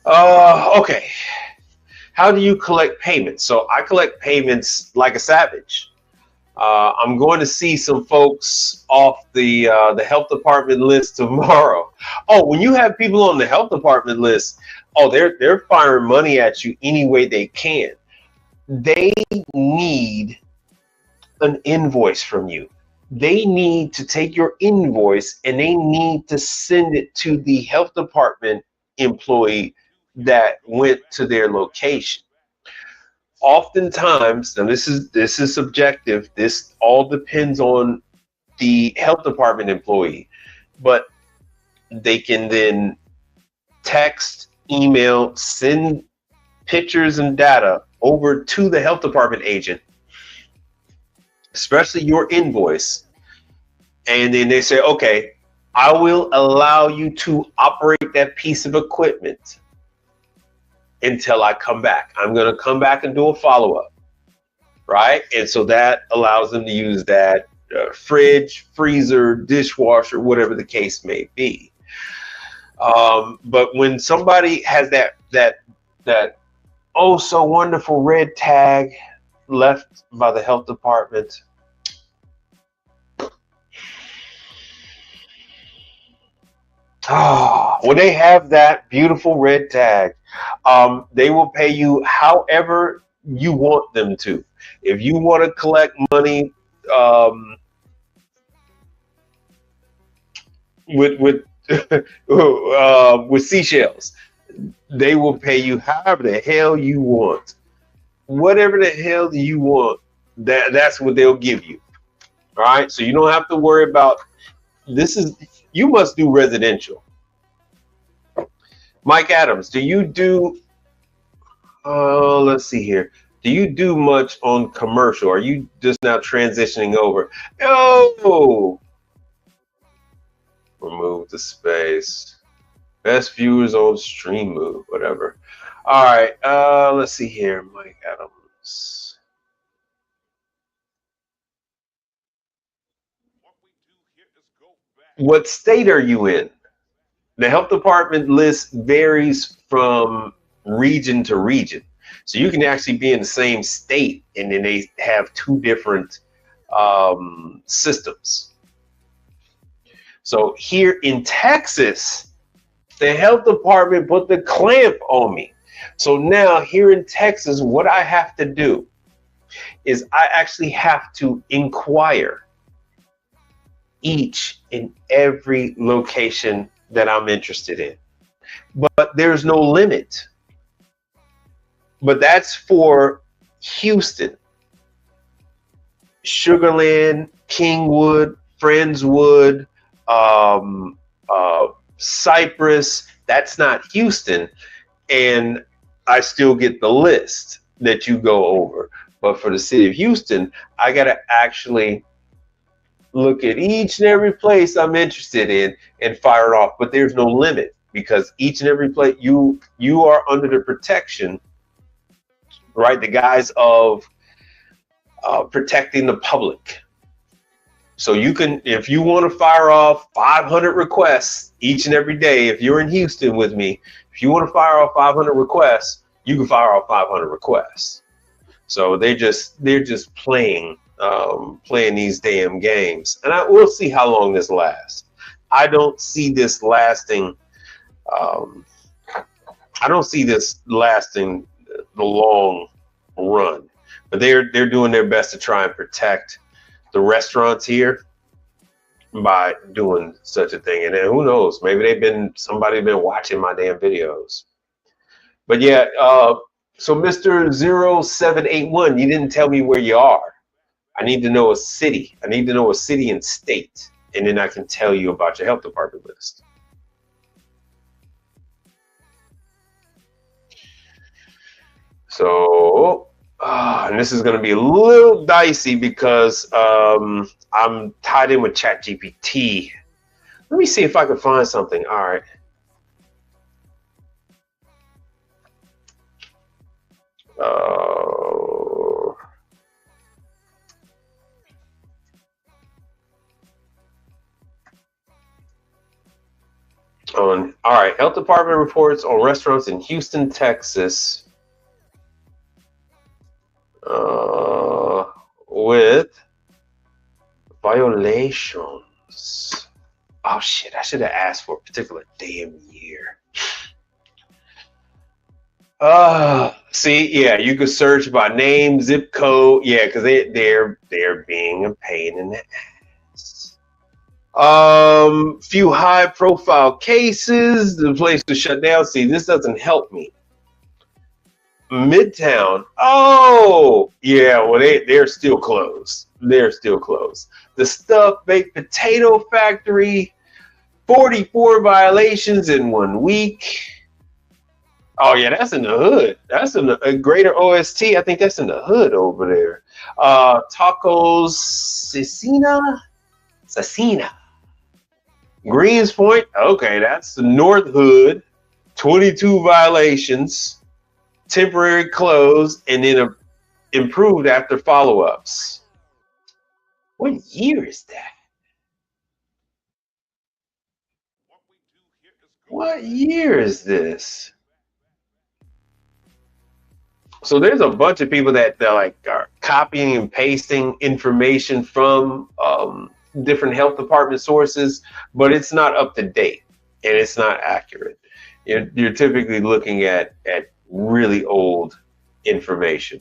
Okay. How do you collect payments? So I collect payments like a savage. I'm going to see some folks off the health department list tomorrow. Oh, when you have people on the health department list, oh, they're firing money at you any way they can. They need an invoice from you. They need to take your invoice and they need to send it to the health department employee that went to their location. Oftentimes, now this is subjective. This all depends on the health department employee, but they can then text, email, send pictures and data over to the health department agent, especially your invoice, and then they say, okay, I will allow you to operate that piece of equipment until I come back. I'm going to come back and do a follow-up, right? And so that allows them to use that fridge, freezer, dishwasher, whatever the case may be. But when somebody has that oh so wonderful red tag left by the health department, when they have that beautiful red tag, they will pay you however you want them to. If you want to collect money with seashells, they will pay you however the hell you want. Whatever the hell you want, that's what they'll give you. All right, so you don't have to worry about this. You must do residential. Mike Adams, do you do, let's see here. Do you do much on commercial? Are you just now transitioning over? Oh, remove the space. Best viewers on Stream Move, whatever. All right, let's see here, Mike Adams. What state are you in? The health department list varies from region to region. So you can actually be in the same state and then they have two different systems. So here in Texas, the health department put the clamp on me. So now here in Texas, what I have to do is I actually have to inquire each and every location that I'm interested in. But there's no limit. But that's for Houston, Sugarland, Kingwood, Friendswood, Cypress. That's not Houston. And I still get the list that you go over. But for the city of Houston, I got to actually look at each and every place I'm interested in and fire it off. But there's no limit, because each and every place you are under the protection, right? The guise of protecting the public. So you can, if you want to fire off 500 requests each and every day, if you're in Houston with me, if you want to fire off 500 requests, you can fire off 500 requests. So they're just playing these damn games, and we'll see how long this lasts. I don't see this lasting. I don't see this lasting the long run, but they're doing their best to try and protect the restaurants here by doing such a thing. And then who knows, maybe somebody been watching my damn videos. But yeah, so Mr. 0781, you didn't tell me where you are. I need to know a city. I need to know a city and state, and then I can tell you about your health department list. So, and this is going to be a little dicey because I'm tied in with ChatGPT. Let me see if I can find something. All right. All right, health department reports on restaurants in Houston, Texas, with violations. Oh shit, I should have asked for a particular damn year. See, yeah, you could search by name, zip code, yeah, because they're being a pain in the ass. Few high profile cases, the place was shut down. See, this doesn't help me. Midtown, oh yeah, well they're still closed. They're still closed. The stuffed baked potato factory, 44 violations in 1 week. Oh yeah, that's in the hood. That's in the greater OST. I think that's in the hood over there. Tacos Cecina. Greens Point. Okay, that's the North Hood. 22 violations. Temporary close, and then improved after follow-ups. What year is that? What year is this? So there's a bunch of people that are copying and pasting information from different health department sources, but it's not up to date and it's not accurate. You're typically looking at really old information,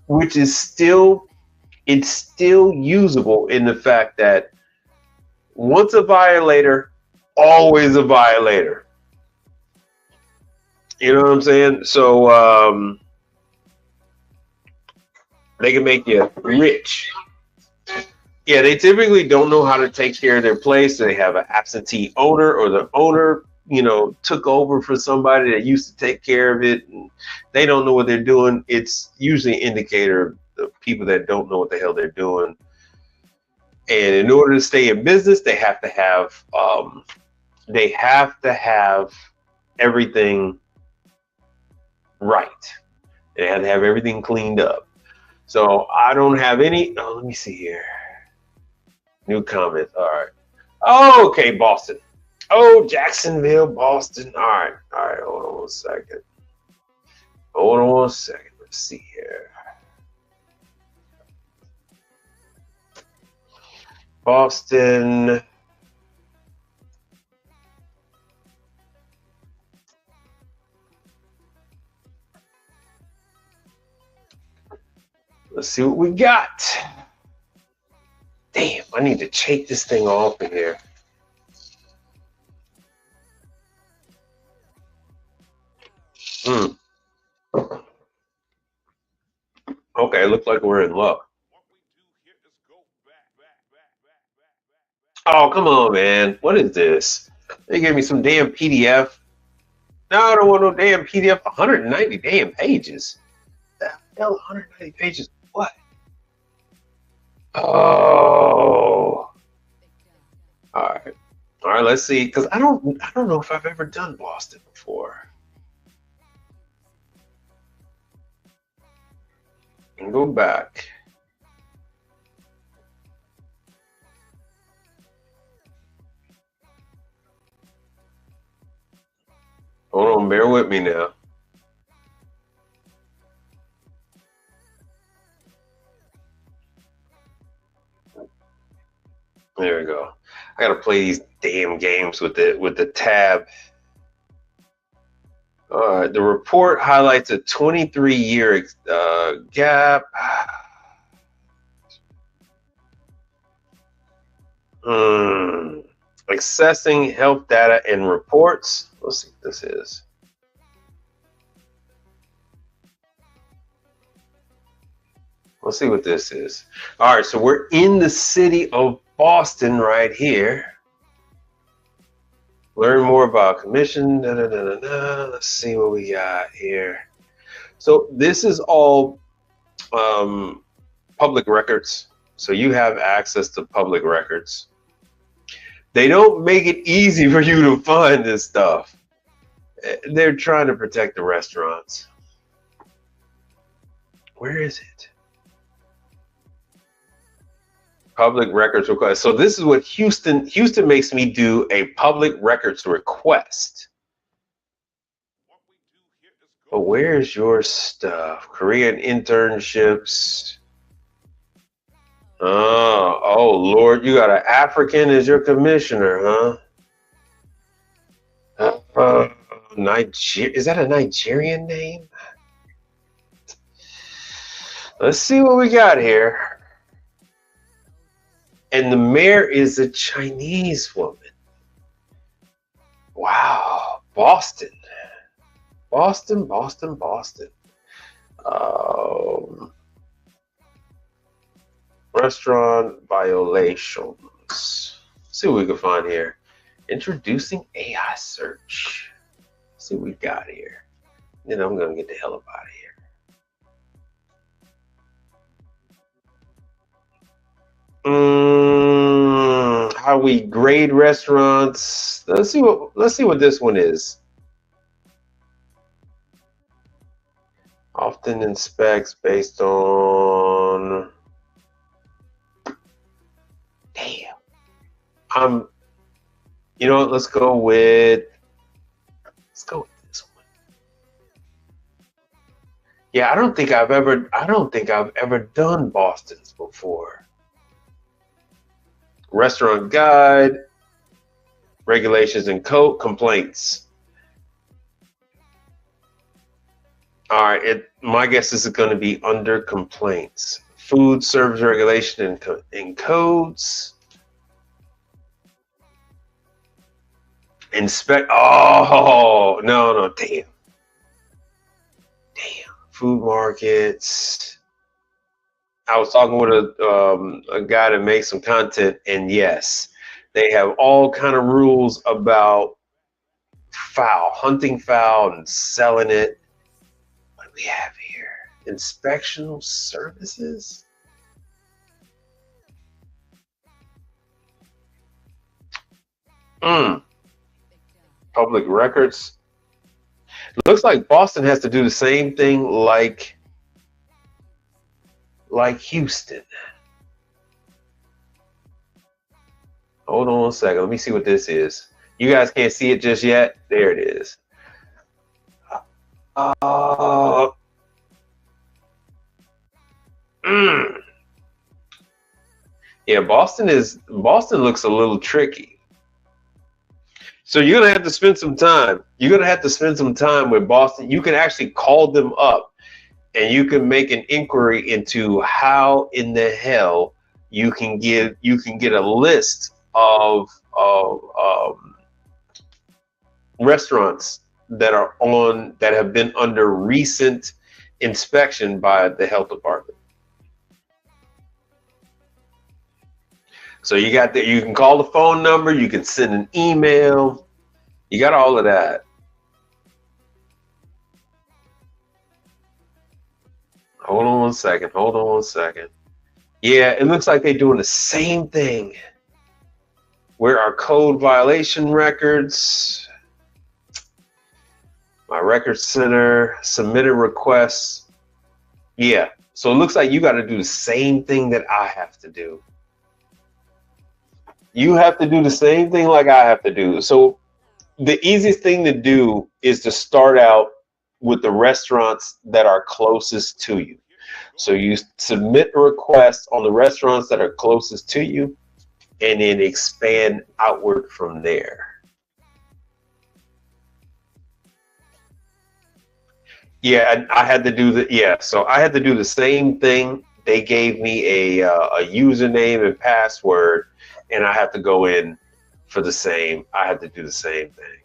which is still usable in the fact that once a violator, always a violator. You know what I'm saying? So they can make you rich. Yeah, they typically don't know how to take care of their place. They have an absentee owner, or the owner, took over for somebody that used to take care of it, and they don't know what they're doing. It's usually an indicator of people that don't know what the hell they're doing. And in order to stay in business, they have to have everything right. They have to have everything cleaned up. So I don't have any. Oh, let me see here. New comments. All right. Oh, okay, Boston. Oh, Jacksonville, Boston. All right. Hold on one second. Let's see here. Boston. Let's see what we got. Damn, I need to take this thing off of here. Okay, looks like we're in luck. Oh, come on, man. What is this? They gave me some damn PDF. No, I don't want no damn PDF. 190 damn pages. The hell, 190 pages? What? Oh. All right. All right, let's see. Because I don't know if I've ever done Boston before. And go back. Hold on, bear with me now. There we go. I gotta play these damn games with the tab. All right, the report highlights a 23-year gap. Accessing health data and reports. Let's see what this is. Let's see what this is. All right, so we're in the city of Boston right here. Learn more about commission. Let's see what we got here. So this is all public records. So you have access to public records. They don't make it easy for you to find this stuff. They're trying to protect the restaurants. Where is it? Public records request. So this is what Houston makes me do a public records request. But where's your stuff? Korean internships. Oh Lord, you got an African as your commissioner, huh? Is that a Nigerian name? Let's see what we got here. And the mayor is a Chinese woman. Wow, Boston. Boston. Restaurant violations. Let's see what we can find here. Introducing AI search. Let's see what we got here. Then I'm gonna get the hell up out of here. How we grade restaurants. Let's see what this one is. Often inspects based on. Damn. You know what? Let's go with this one. Yeah, I don't think I've ever done Boston's before. Restaurant guide, regulations and code complaints. All right, my guess is going to be under complaints. Food service regulation and codes. Inspect. Oh no, damn. Food markets. I was talking with a guy that makes some content, and yes, they have all kind of rules about hunting fowl and selling it. What do we have here? Inspectional services. Public records. Looks like Boston has to do the same thing like Houston. Hold on a second. Let me see what this is. You guys can't see it just yet. There it is. Yeah, Boston looks a little tricky. So you're gonna have to spend some time. You're gonna have to spend some time with Boston. You can actually call them up and you can make an inquiry into how in the hell you can get a list of restaurants that have been under recent inspection by the health department. So you got that. You can call the phone number. You can send an email. You got all of that. Hold on one second. Yeah, it looks like they're doing the same thing Where are code violation records? My record center, submitted requests. Yeah, so it looks like you got to do the same thing that I have to do. You have to do the same thing like I have to do. So the easiest thing to do is to start out with the restaurants that are closest to you. So you submit a request on the restaurants that are closest to you and then expand outward from there. Yeah, and I had to do so I had to do the same thing. They gave me a username and password, and I had to go in for the same. I had to do the same thing.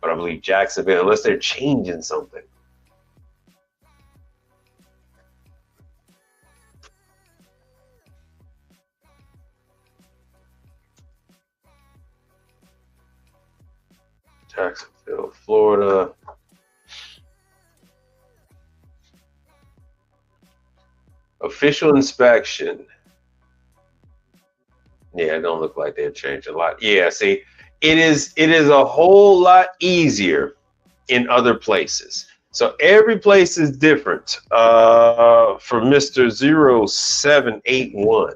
But I believe Jacksonville, unless they're changing something. Jacksonville, Florida. Official inspection. Yeah, it don't look like they've changed a lot. Yeah, see, it is a whole lot easier in other places. So every place is different. For Mr. 0781.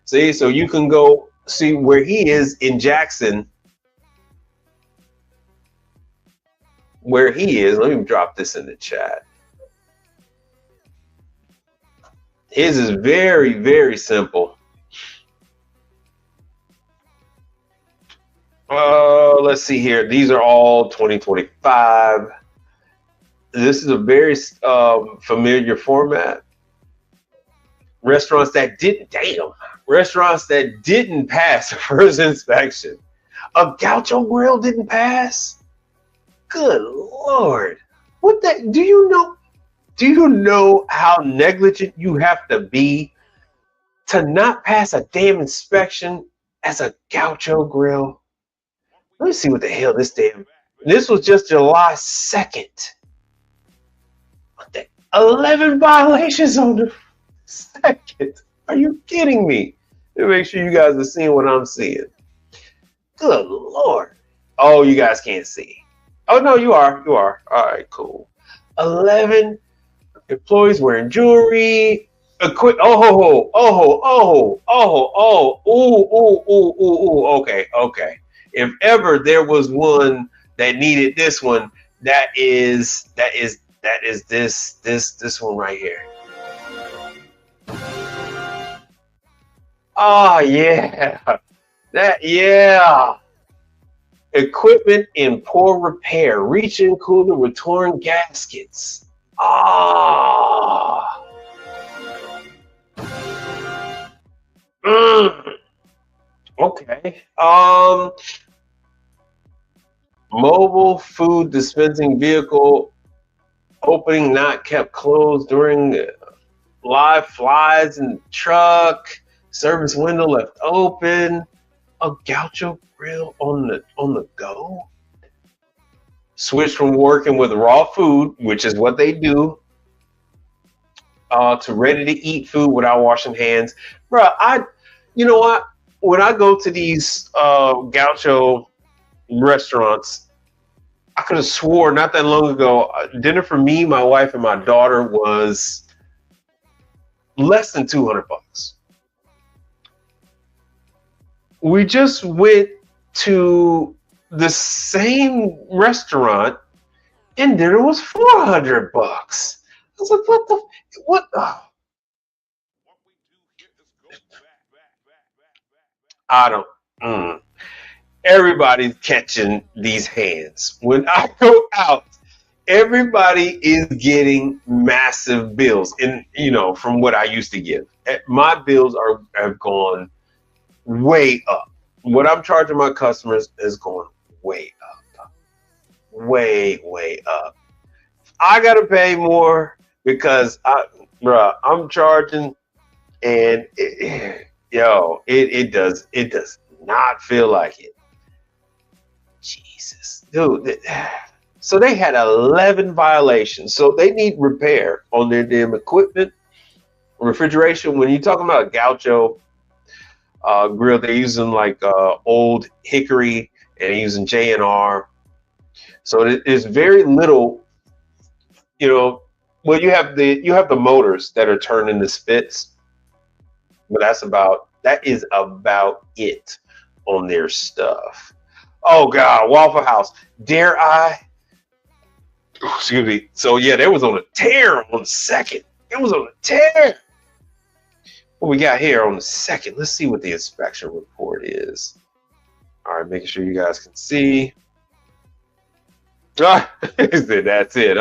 See, so you can go see where he is in Jackson. Where he is, let me drop this in the chat. His is very, very simple. Let's see here. These are all 2025. This is a very familiar format. Restaurants that didn't pass the first inspection. A Gaucho Grill didn't pass? Good Lord. What the, do you know how negligent you have to be to not pass a damn inspection as a Gaucho Grill? Let me see what the hell this was just July 2nd. What the 11 violations on the 2nd? Are you kidding me? Let me make sure you guys are seeing what I'm seeing. Good Lord. Oh, you guys can't see. Oh no, you are. All right, cool. 11 employees wearing jewelry. Okay. If ever there was one that needed this one, that is this one right here. Oh yeah. Equipment in poor repair, reach-in cooler with torn gaskets. Okay. Mobile food dispensing vehicle opening not kept closed during live flies in the truck. Service window left open. A Gaucho Grill on the go. Switch from working with raw food, which is what they do, to ready to eat food without washing hands. Bro, you know what? When I go to these Gaucho restaurants, I could have swore not that long ago, dinner for me, my wife, and my daughter was less than $200. We just went to the same restaurant and dinner was $400. I was like, what? I don't. Everybody's catching these hands. When I go out, everybody is getting massive bills. And, from what I used to give, my bills have gone way up. What I'm charging my customers is going way up. Way up. I got to pay more because I'm charging, and it does not feel like it. Jesus, dude. So they had 11 violations. So they need repair on their damn equipment. Refrigeration. When you're talking about Gaucho, grill. They're using like old hickory and using J&R. So there's very little, well, you have the motors that are turning the spits, but that is about it on their stuff. Oh God, Waffle House. Dare I? Excuse me. So yeah, that was on a tear on the second. It was on a tear. What we got here on the second? Let's see what the inspection report is. All right, making sure you guys can see. That's it,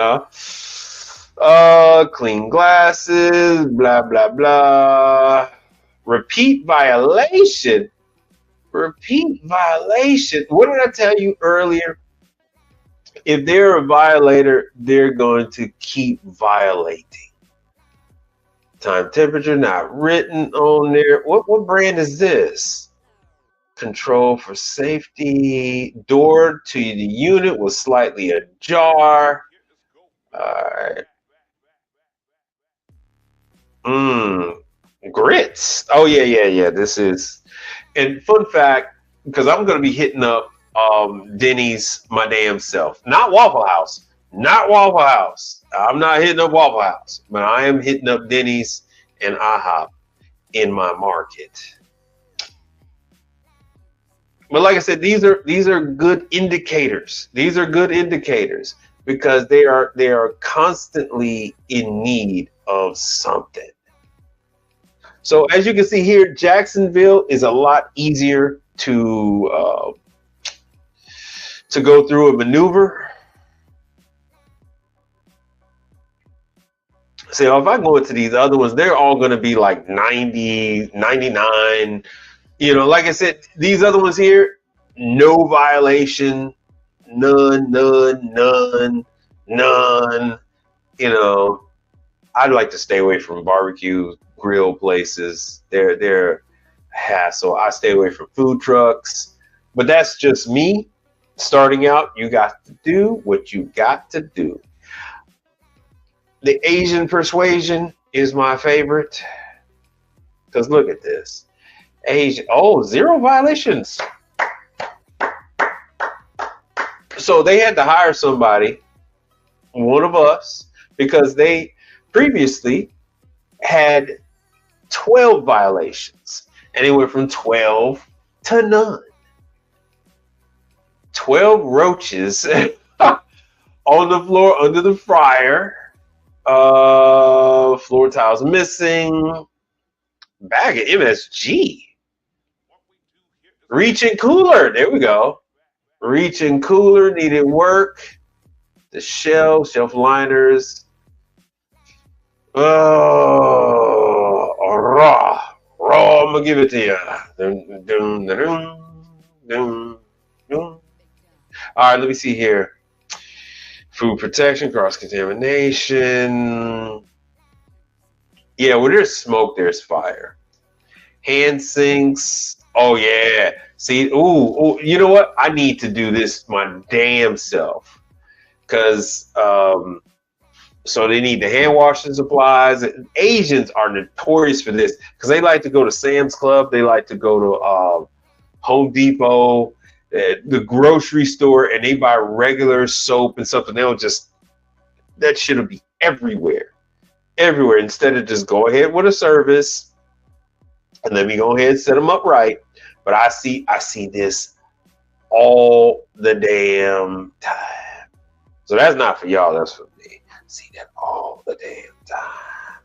huh? Clean glasses, blah, blah, blah. Repeat violation. Repeat violation. What did I tell you earlier? If they're a violator, they're going to keep violating. Time temperature not written on there. What brand is this? Control for safety. Door to the unit was slightly ajar. All right. Grits. Oh yeah. This is, and fun fact, because I'm going to be hitting up Denny's my damn self. Not Waffle House. Not Waffle House. I'm not hitting up Waffle House, but I am hitting up Denny's and IHOP in my market. But like I said, these are good indicators. These are good indicators because they are constantly in need of something. So as you can see here, Jacksonville is a lot easier to go through a maneuver. So if I go into these other ones, they're all going to be like 90, 99. Like I said, these other ones here, no violation, none. I'd like to stay away from barbecue grill places. They're a hassle. I stay away from food trucks, but that's just me. Starting out, you got to do what you got to do. The Asian persuasion is my favorite because look at this. Asian, 0 violations. So they had to hire somebody, one of us, because they previously had 12 violations and it went from 12 to none. 12 roaches on the floor under the fryer. Floor tiles missing. Bag of MSG. Reaching cooler. There we go. Reaching cooler needed work. The shelf liners. Raw. I'm gonna give it to you. All right, let me see here. Food protection, cross-contamination. Yeah, where there's smoke, there's fire. Hand sinks. Oh, yeah. See, ooh, you know what? I need to do this my damn self. Because, so they need the hand washing supplies. Asians are notorious for this because they like to go to Sam's Club. They like to go to Home Depot, the grocery store, and they buy regular soap and something. That shit'll be everywhere. Instead of just go ahead with a service and let me go ahead and set them up right. But I see this all the damn time. So that's not for y'all, that's for me. See that all the damn time.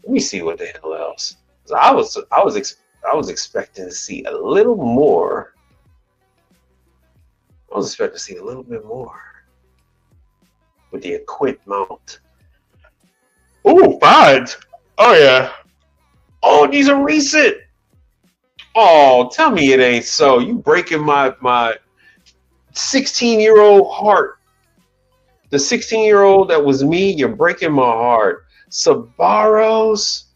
Let me see what the hell else. So I was expecting to see a little more. I was expecting to see a little bit more with the equipment. Ooh, fines. Oh, yeah. Oh, these are recent. Oh, tell me it ain't so. You breaking my 16-year-old heart. The 16-year-old that was me, you're breaking my heart. Sbarro's.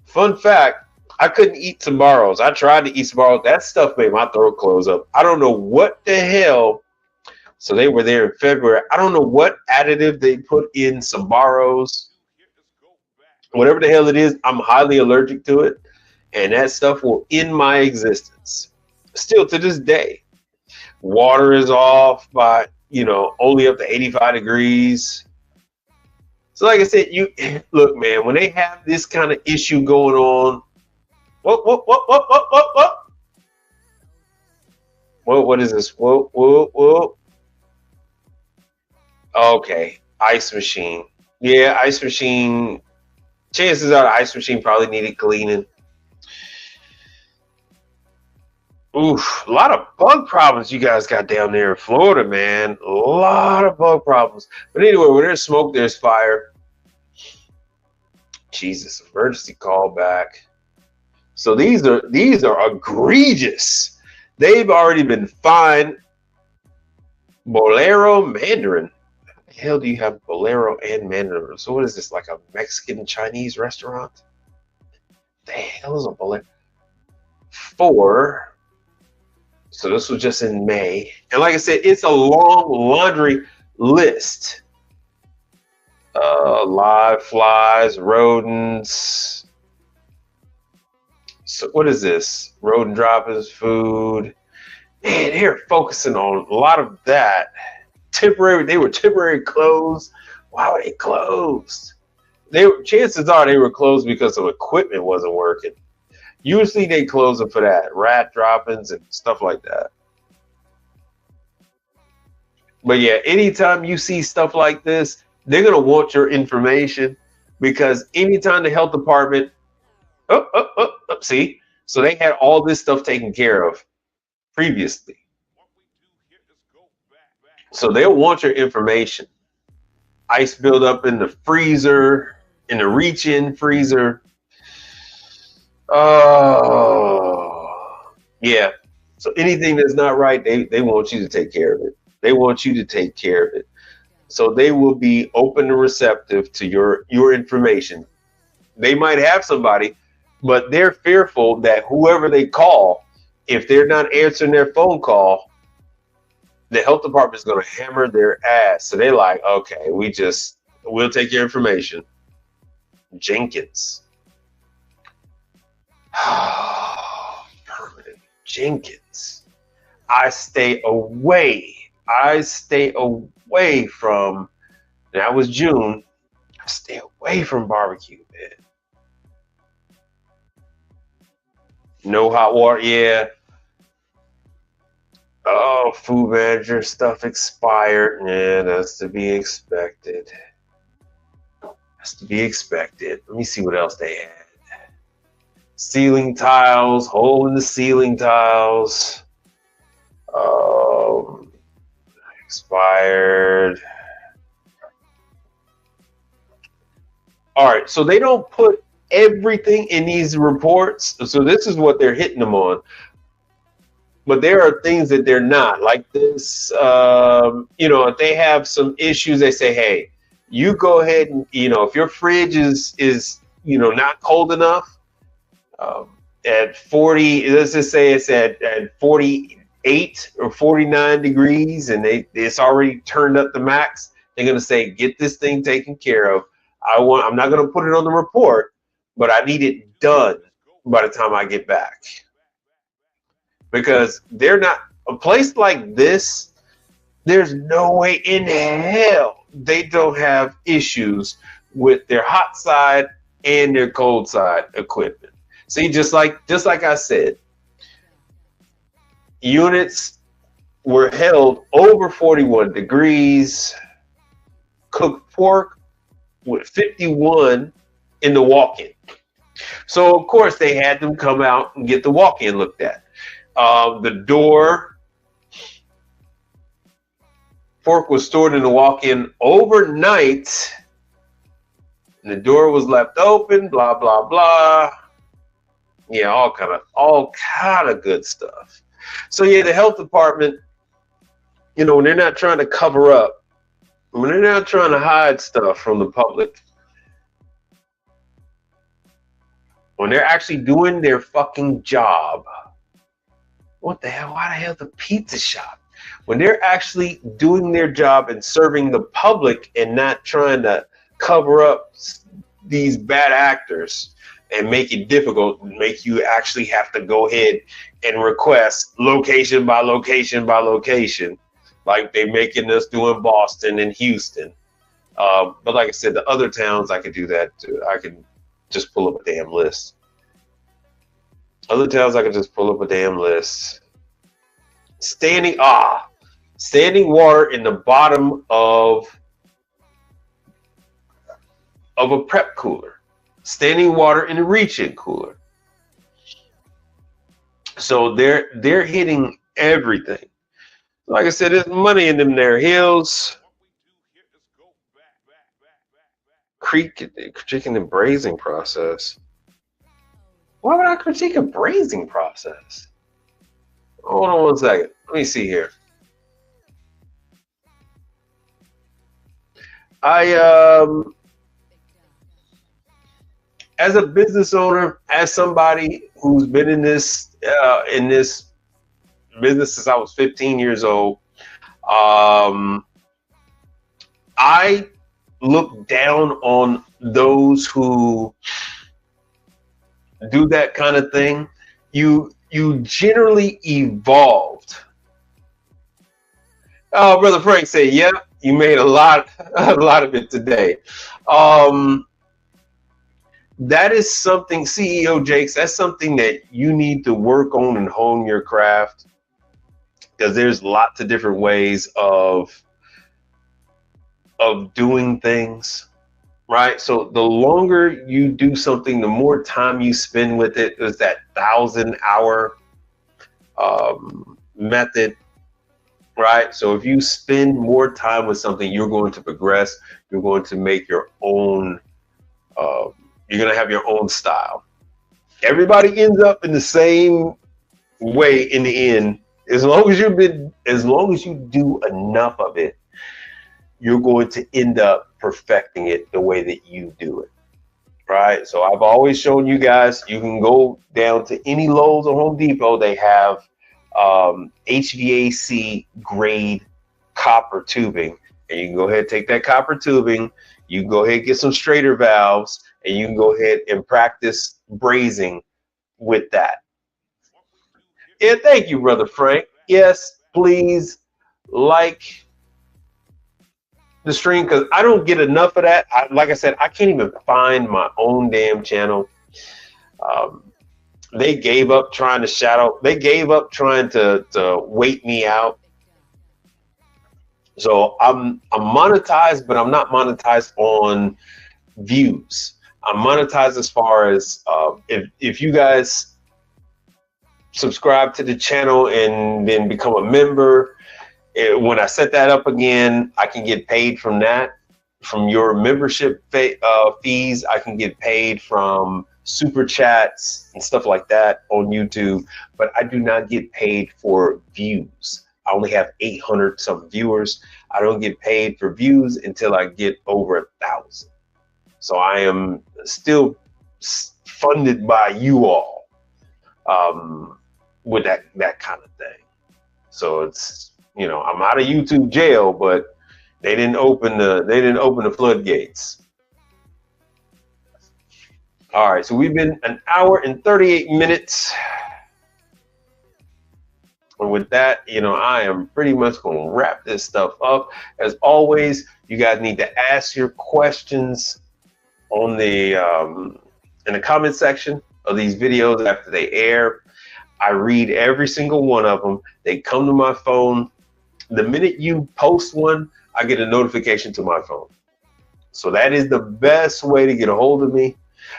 Fun fact, I couldn't eat Sbarro's. I tried to eat Sbarro's. That stuff made my throat close up. I don't know what the hell. So they were there in February. I don't know what additive they put in Sbarro's. Whatever the hell it is, I'm highly allergic to it. And that stuff will end my existence. Still to this day. Water is off by, only up to 85 degrees. So like I said, you look, man, when they have this kind of issue going on, what is this? Whoa. Okay, ice machine. Yeah, ice machine. Chances are the ice machine probably needed cleaning. Oof, a lot of bug problems you guys got down there in Florida, man. A lot of bug problems. But anyway, when there's smoke, there's fire. Jesus, emergency call back. So these are egregious. They've already been fined. Bolero Mandarin. How the hell do you have Bolero and Mandarin? So what is this, like a Mexican Chinese restaurant? The hell is a Bolero? 4. So this was just in May. And like I said, it's a long laundry list. Live flies, rodents. So what is this? Rodent droppings, food. Man, they're focusing on a lot of that. They were temporary closed. Why were they closed? Chances are they were closed because of equipment wasn't working. Usually they close them for that, rat droppings and stuff like that. But yeah, anytime you see stuff like this, they're going to want your information, because anytime the health department, see, so they had all this stuff taken care of previously. So they'll want your information. Ice buildup in the freezer, in the reach-in freezer. Oh, yeah. So anything that's not right, they want you to take care of it. They want you to take care of it. So they will be open and receptive to your information. They might have somebody, but they're fearful that whoever they call, if they're not answering their phone call, the health department is going to hammer their ass. So they're like, okay, we'll take your information. Jenkins. Permanent Jenkins. I stay away from, that was June. I stay away from barbecue, man. No hot water, yeah. Oh, food manager stuff expired. Yeah, that's to be expected. That's to be expected. Let me see what else they had. Ceiling tiles, hole in the ceiling tiles. Expired. All right, so they don't put everything in these reports. So this is what they're hitting them on. But there are things that they're not, like this. If they have some issues, they say, hey, you go ahead and, if your fridge is not cold enough, at 40, let's just say it's at 48 or 49 degrees, and it's already turned up the max, they're going to say, get this thing taken care of. I'm not going to put it on the report, but I need it done by the time I get back. Because they're not, a place like this, there's no way in hell they don't have issues with their hot side and their cold side equipment. See, just like I said, units were held over 41 degrees, cooked pork with 51 in the walk-in. So, of course, they had them come out and get the walk-in looked at. The door, pork was stored in the walk-in overnight, and the door was left open, blah, blah, blah. Yeah, all kind of good stuff. So yeah, the health department, when they're not trying to cover up, when they're not trying to hide stuff from the public, when they're actually doing their fucking job, what the hell? Why the hell the pizza shop? When they're actually doing their job and serving the public and not trying to cover up these bad actors, and make it difficult, make you actually have to go ahead and request location by location by location, like they making us do in Boston and Houston. But like I said, the other towns, I could do that too. I can just pull up a damn list. Other towns, I can just pull up a damn list. Standing water in the bottom of a prep cooler. Standing water in a reach-in cooler. So they're hitting everything. Like I said, there's money in them there hills. Critiquing the brazing process. Why would I critique a brazing process? Hold on one second. Let me see here. As a business owner, as somebody who's been in this business since I was 15 years old, I look down on those who do that kind of thing. You generally evolved. Oh, Brother Frank said, "Yeah, you made a lot of it today." That is something, CEO Jakes, that's something that you need to work on and hone your craft, because there's lots of different ways of doing things, right? So the longer you do something, the more time you spend with it. There's that 1,000-hour method, right? So if you spend more time with something, you're going to progress. You're going to make your own, you're going to have your own style. Everybody ends up in the same way in the end. As long as you do enough of it, you're going to end up perfecting it the way that you do it, right? So I've always shown you guys, you can go down to any Lowe's or Home Depot. They have HVAC grade copper tubing, and you can go ahead and take that copper tubing, you can go ahead and get some straighter valves, and you can go ahead and practice brazing with that. Yeah, thank you, Brother Frank. Yes, please like the stream, because I don't get enough of that. Like I said, I can't even find my own damn channel. They gave up trying to they gave up trying to wait me out. So I'm monetized, but I'm not monetized on views. I'm monetized as far as if you guys subscribe to the channel and then become a member, when I set that up again, I can get paid from that. From your membership fees, I can get paid from super chats and stuff like that on YouTube, but I do not get paid for views. I only have 800 some viewers. I don't get paid for views until I get over 1,000. So I am still funded by you all with that kind of thing. So it's, you know, I'm out of YouTube jail, but they didn't open the floodgates. All right, so we've been 1 hour and 38 minutes. And with that, you know, I am pretty much going to wrap this stuff up. As always, you guys need to ask your questions on the in the comment section of these videos after they air. I read every single one of them. They come to my phone. The minute you post one, I get a notification to my phone. So that is the best way to get a hold of me.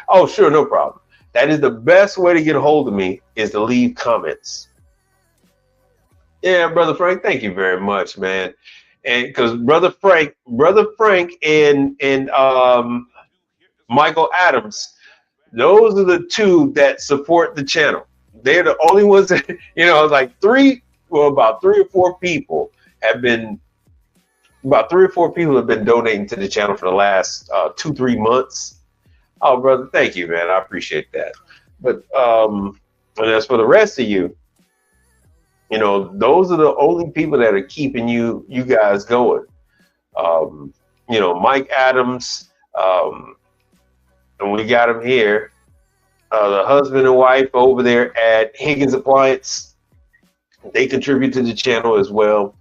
Oh, sure, no problem. That is the best way to get a hold of me, is to leave comments. Yeah, Brother Frank, thank you very much, man. And because Brother Frank and Michael Adams, those are the two that support the channel. They're the only ones that, you know, like about three or four people have been donating to the channel for the last 2-3 months. Oh, brother, thank you, man. I appreciate that. But and as for the rest of you, you know, those are the only people that are keeping you guys going. You know, Mike Adams, and we got him here. the husband and wife over there at Higgins Appliance. They contribute to the channel as well.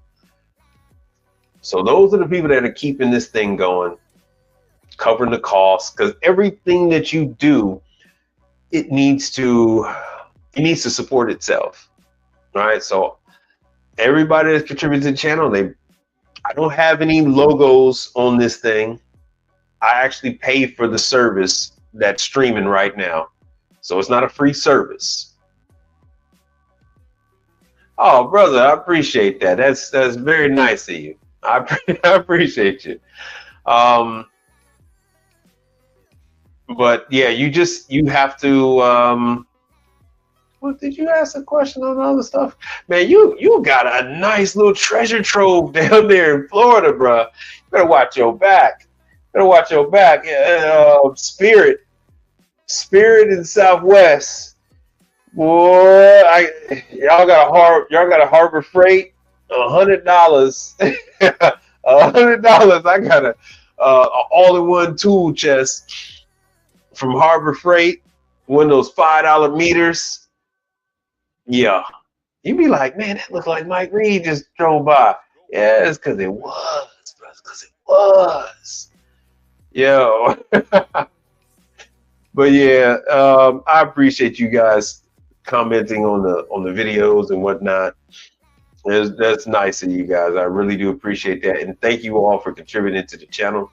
So those are the people that are keeping this thing going, covering the costs, because everything that you do, it needs to support itself. All right. So everybody that's contributed to the channel, I don't have any logos on this thing. I actually pay for the service that's streaming right now. So it's not a free service. Oh, brother, I appreciate that. That's very nice of you. I appreciate you. But yeah, you have to, what did you ask a question on other stuff? Man, you got a nice little treasure trove down there in Florida, bro. You better watch your back. Spirit in Southwest. Boy, y'all got a Harbor Freight, $100. $100. I got a all-in-one tool chest from Harbor Freight. One of those $5 meters. Yeah, you'd be like, man, that looked like Mike Reed just drove by. Yeah, it's because it was, bro. It's because it was. Yo. But yeah, I appreciate you guys commenting on the videos and whatnot. That's nice of you guys. I really do appreciate that, and thank you all for contributing to the channel.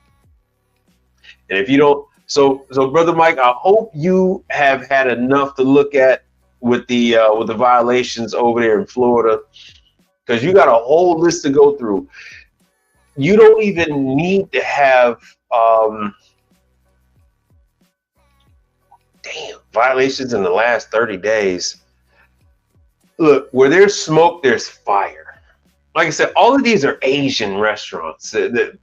And if you don't, so brother Mike, I hope you have had enough to look at with the violations over there in Florida, because you got a whole list to go through. You don't even need to have violations in the last 30 days. Look, where there's smoke, there's fire. Like I said, all of these are Asian restaurants. The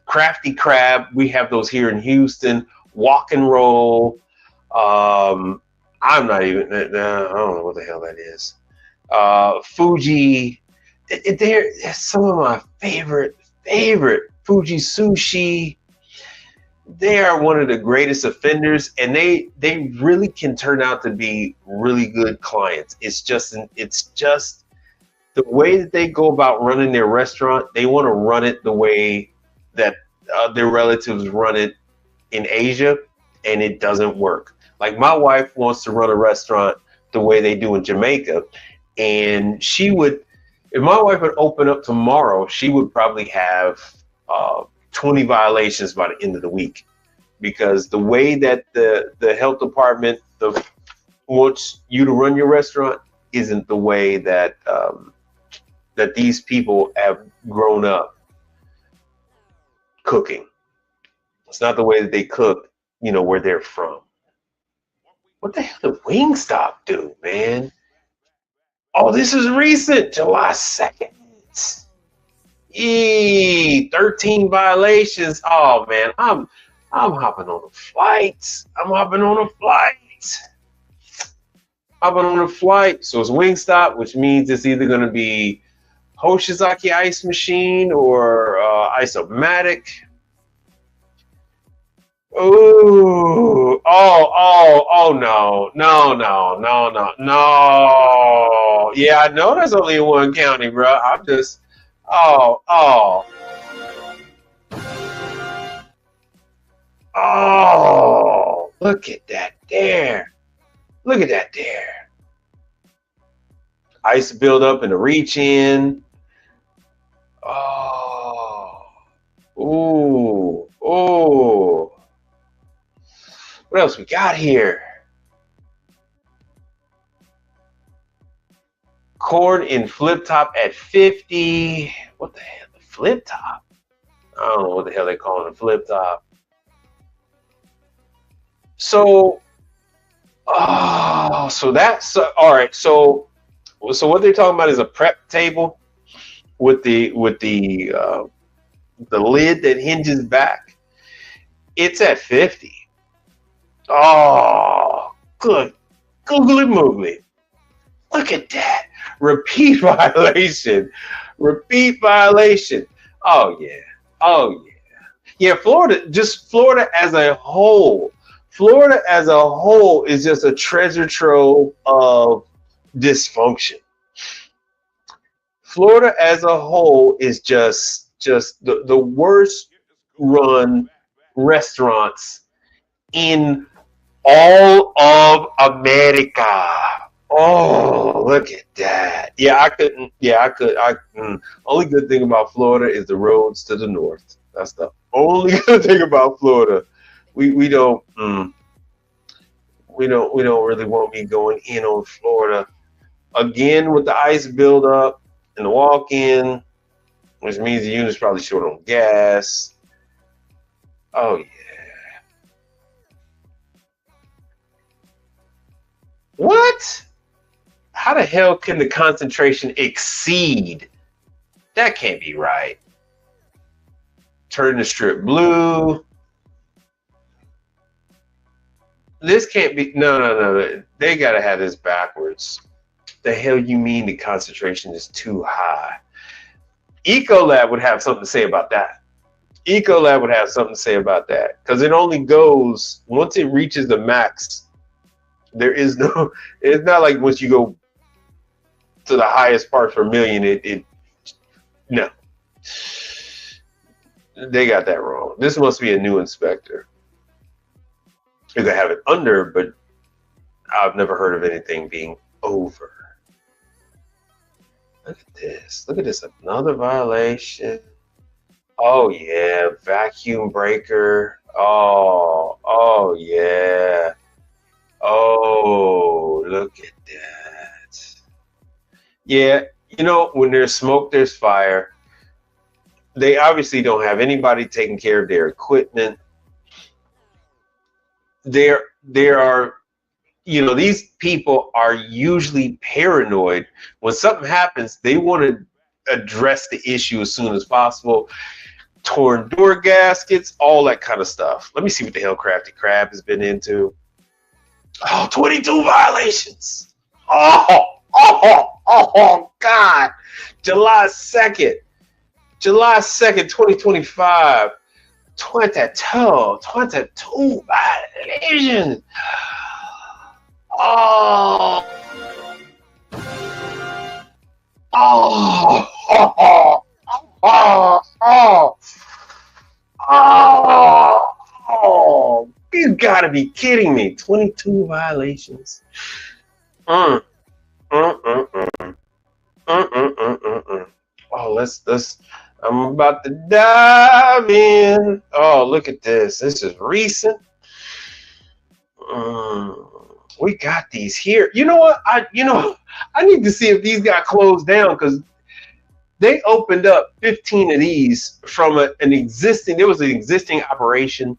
Crafty Crab, we have those here in Houston. Walk and Roll. I'm not even, I don't know what the hell that is. Fuji. They're some of my favorite Fuji Sushi. They are one of the greatest offenders, and they really can turn out to be really good clients. It's just the way that they go about running their restaurant. They want to run it the way that their relatives run it in Asia, and it doesn't work. Like, my wife wants to run a restaurant the way they do in Jamaica, and she would, if my wife would open up tomorrow, she would probably have 20 violations by the end of the week, because the way that the health department wants you to run your restaurant isn't the way that that these people have grown up cooking. It's not the way that they cook, where they're from. What the hell did Wingstop do, man? Oh, this is recent, July 2nd. 13 violations. Oh man, I'm hopping on a flight. So it's Wingstop, which means it's either going to be Hoshizaki Ice Machine or Ice-O-Matic. Oh no. Yeah, I know there's only in one county, bro. I'm just, oh, look at that there. Ice build up in the reach in. Ooh. What else we got here? Corn in flip top at 50. What the hell? The flip top? I don't know what the hell they call it, a flip top. So, so that's all right. So what they're talking about is a prep table with the lid that hinges back. It's at 50. Oh, good googly moogly. Look at that. Repeat violation. Oh yeah. Yeah, Florida as a whole. Florida as a whole is just a treasure trove of dysfunction. Florida as a whole is just the worst run restaurants in all of America. Oh, look at that. Yeah, I couldn't. Yeah, I could. Only good thing about Florida is the roads to the north. That's the only good thing about Florida. We don't really want me going in on Florida again with the ice buildup and the walk-in, which means the unit's probably short on gas. Oh yeah. What? How the hell can the concentration exceed? That can't be right. Turn the strip blue. This can't be. No. They gotta have this backwards. The hell you mean the concentration is too high? Ecolab would have something to say about that. Ecolab would have something to say about that because it only goes once it reaches the max. There is no. It's not like once you go to the highest parts per million. No. They got that wrong. This must be a new inspector. You could have it under, but I've never heard of anything being over. Look at this. Look at this. Another violation. Oh yeah, vacuum breaker. Oh yeah. Oh, look at that. Yeah, when there's smoke, there's fire. They obviously don't have anybody taking care of their equipment. There are, these people are usually paranoid. When something happens, they want to address the issue as soon as possible. Torn door gaskets, all that kind of stuff. Let me see what the hell Crafty Crab has been into. Oh, 22 violations. Oh, God. July 2nd, 2025. 22 violations. Oh. You gotta be kidding me. 22 violations. Oh, let's I'm about to dive in. Oh, look at this. This is recent. We got these here. You know what? I need to see if these got closed down because they opened up 15 of these from an existing operation,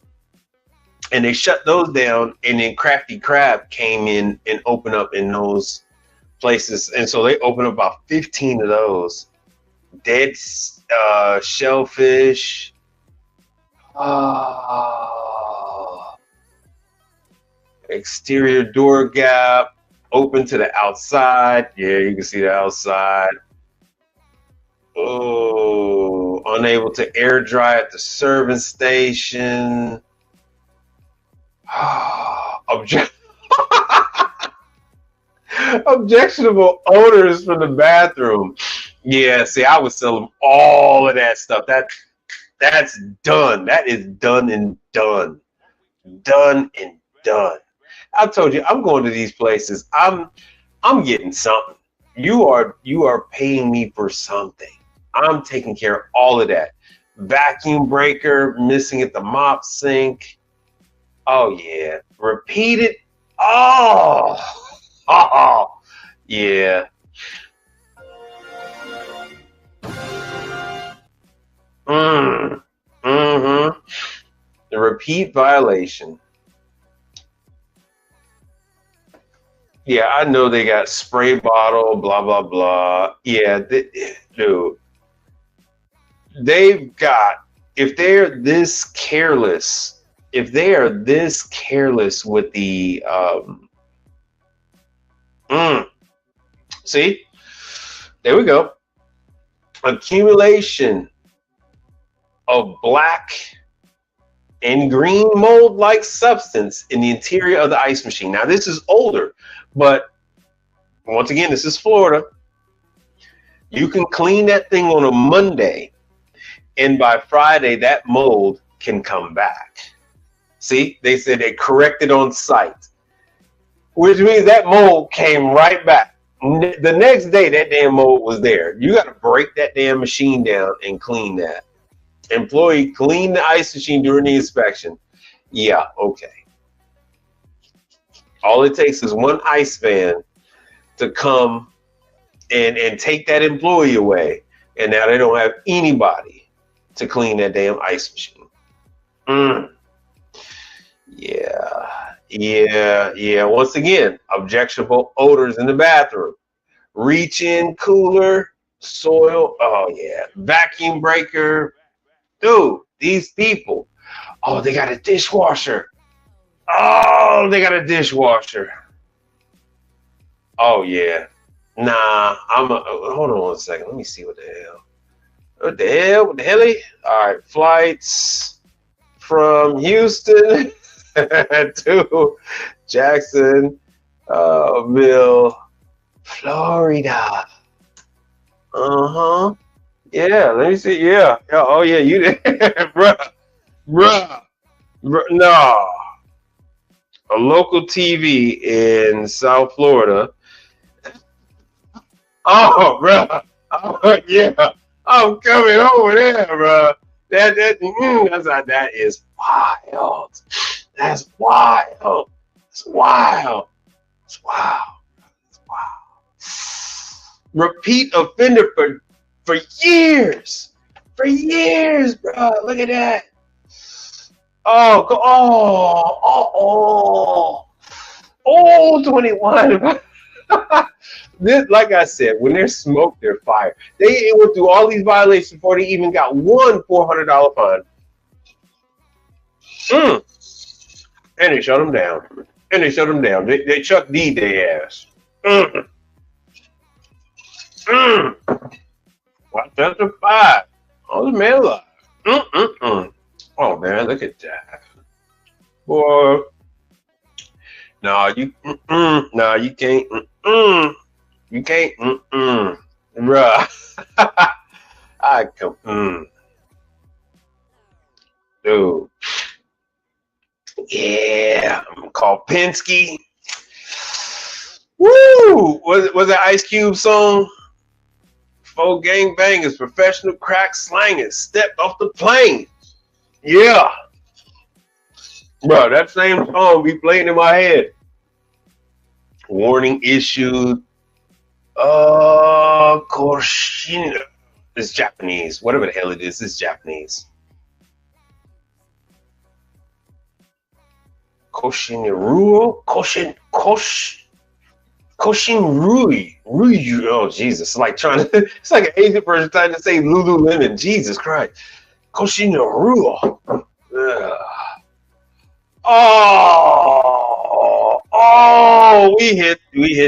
and they shut those down, and then Crafty Crab came in and opened up in those places, and so they opened up about 15 of those. Dead shellfish. Exterior door gap open to the outside. Yeah, you can see the outside. Oh, unable to air dry at the service station. Objectionable odors from the bathroom. Yeah, see, I would sell them all of that stuff. That's done. That is done and done. Done and done. I told you, I'm going to these places. I'm getting something. You are paying me for something. I'm taking care of all of that. Vacuum breaker missing at the mop sink. Oh yeah. Repeat it. Oh, yeah. The repeat violation. Yeah, I know they got spray bottle, blah, blah, blah. Yeah, dude. They've got, if they're this careless with the, see, there we go. Accumulation of black and green mold-like substance in the interior of the ice machine. Now, this is older, but once again, this is Florida. You can clean that thing on a Monday, and by Friday, that mold can come back. See, they said they corrected on site, which means that mold came right back. The next day, that damn mold was there. You got to break that damn machine down and clean that. Employee clean the ice machine during the inspection. Yeah, okay. All it takes is one ice van to come and take that employee away, and now they don't have anybody to clean that damn ice machine. Yeah. Once again, objectionable odors in the bathroom. Reach-in cooler, soil. Oh yeah, vacuum breaker. Dude, these people. Oh, they got a dishwasher. Oh, they got a dishwasher. Oh yeah. Nah, hold on one second. Let me see what the hell. What the hell? All right, flights from Houston to Jacksonville, Florida. Yeah, let me see. Yeah. Oh yeah, you did, bruh. No. A local TV in South Florida. Oh, bro. Oh, yeah. I'm coming over there, bro. That is wild. That's wild. It's wild. It's wild. It's wild. Repeat offender for years. For years, bro. Look at that. Oh, 21. This, like I said, when there's smoke, there's fire. They went through all these violations before they even got one $400 fine. And they shut them down. They Chuck D their ass. Watch out to 5. Oh, the man alive. Oh man, look at that. Boy. No, you can't. You can't. Bruh. I come. Dude. Yeah, I'm gonna call Penske. Woo! Was that Ice Cube song? 4 gangbangers, professional crack slangers, stepped off the plane. Yeah. Bro, that same song be playing in my head. Warning issued. Koshino. It's Japanese. Whatever the hell it is, it's Japanese. Koshinruo? Koshinrui. Rui. Oh, Jesus. It's like it's like an Asian person trying to say Lululemon. Jesus Christ. Koshinruo. Oh, we hit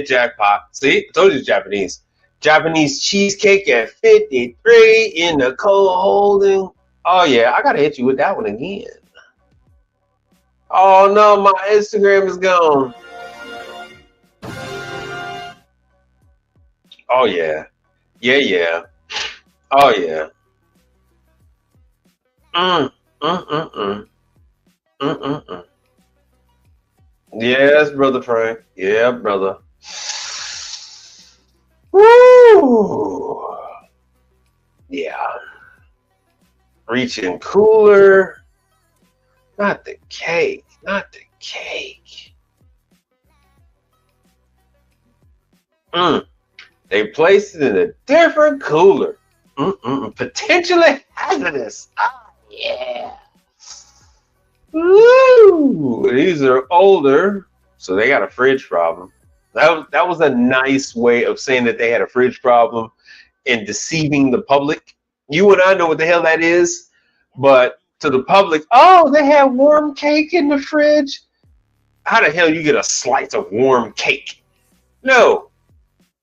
jackpot. See, I told you it's Japanese. Japanese cheesecake at 53 in the cold holding. Oh yeah, I gotta hit you with that one again. Oh no, my Instagram is gone. Oh yeah. Yeah. Oh yeah. Yes, brother Frank. Yeah, brother. Woo! Yeah. Reaching cooler. Not the cake. They placed it in a different cooler. Potentially hazardous. Oh, yeah. Woo! These are older, so they got a fridge problem. That was a nice way of saying that they had a fridge problem and deceiving the public. You and I know what the hell that is, but to the public, oh, they have warm cake in the fridge. How the hell you get a slice of warm cake? No,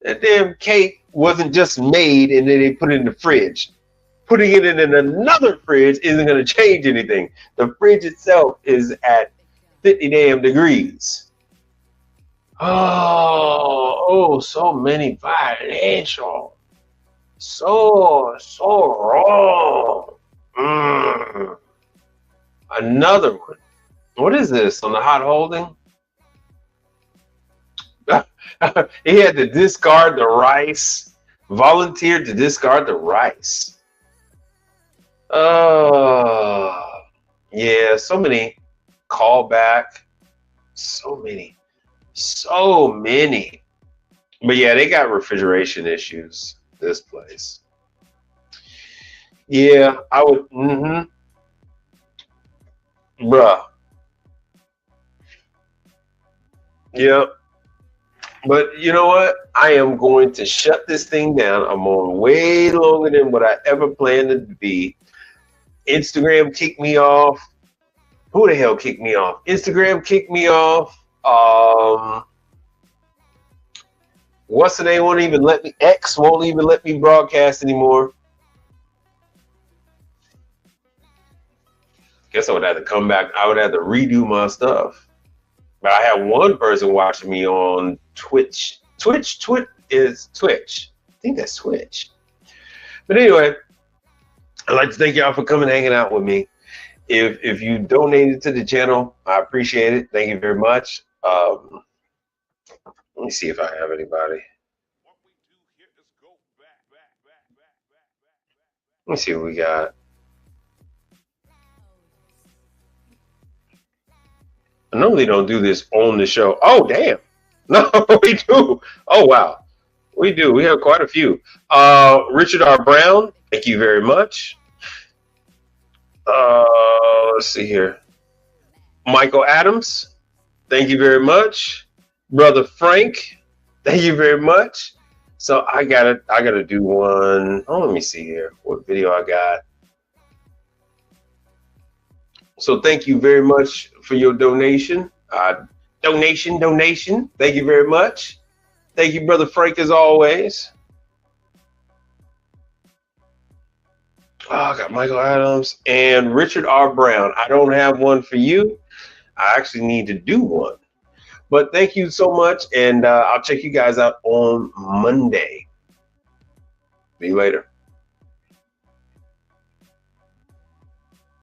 that damn cake wasn't just made and then they put it in the fridge. Putting it in another fridge isn't going to change anything. The fridge itself is at 50 damn degrees. Oh, so many financial. So wrong. Another one. What is this on the hot holding? He had to discard the rice. Volunteered to discard the rice. Yeah, so many callback. So many. But yeah, they got refrigeration issues, this place. Yeah, I would, bruh. Yeah. But you know what? I am going to shut this thing down. I'm on way longer than what I ever planned it to be. Instagram kicked me off. Who the hell kicked me off? Instagram kicked me off. What's the name? Won't even let me. X won't even let me broadcast anymore. Guess I would have to come back. I would have to redo my stuff. But I have one person watching me on Twitch. Twitch is Twitch. I think that's Twitch. But anyway, I'd like to thank y'all for coming and hanging out with me. If you donated to the channel, I appreciate it. Thank you very much. Let me see if I have anybody. Let me see what we got. I normally don't do this on the show. Oh, damn. No, we do. Oh, wow. We do. We have quite a few. Richard R. Brown, thank you very much. Let's see here. Michael Adams, thank you very much. Brother Frank, thank you very much. So I gotta do one. Oh, let me see here. What video I got. So thank you very much for your donation. Donation. Thank you very much. Thank you, Brother Frank, as always. Oh, I got Michael Adams and Richard R. Brown. I don't have one for you. I actually need to do one. But thank you so much, and I'll check you guys out on Monday. See you later.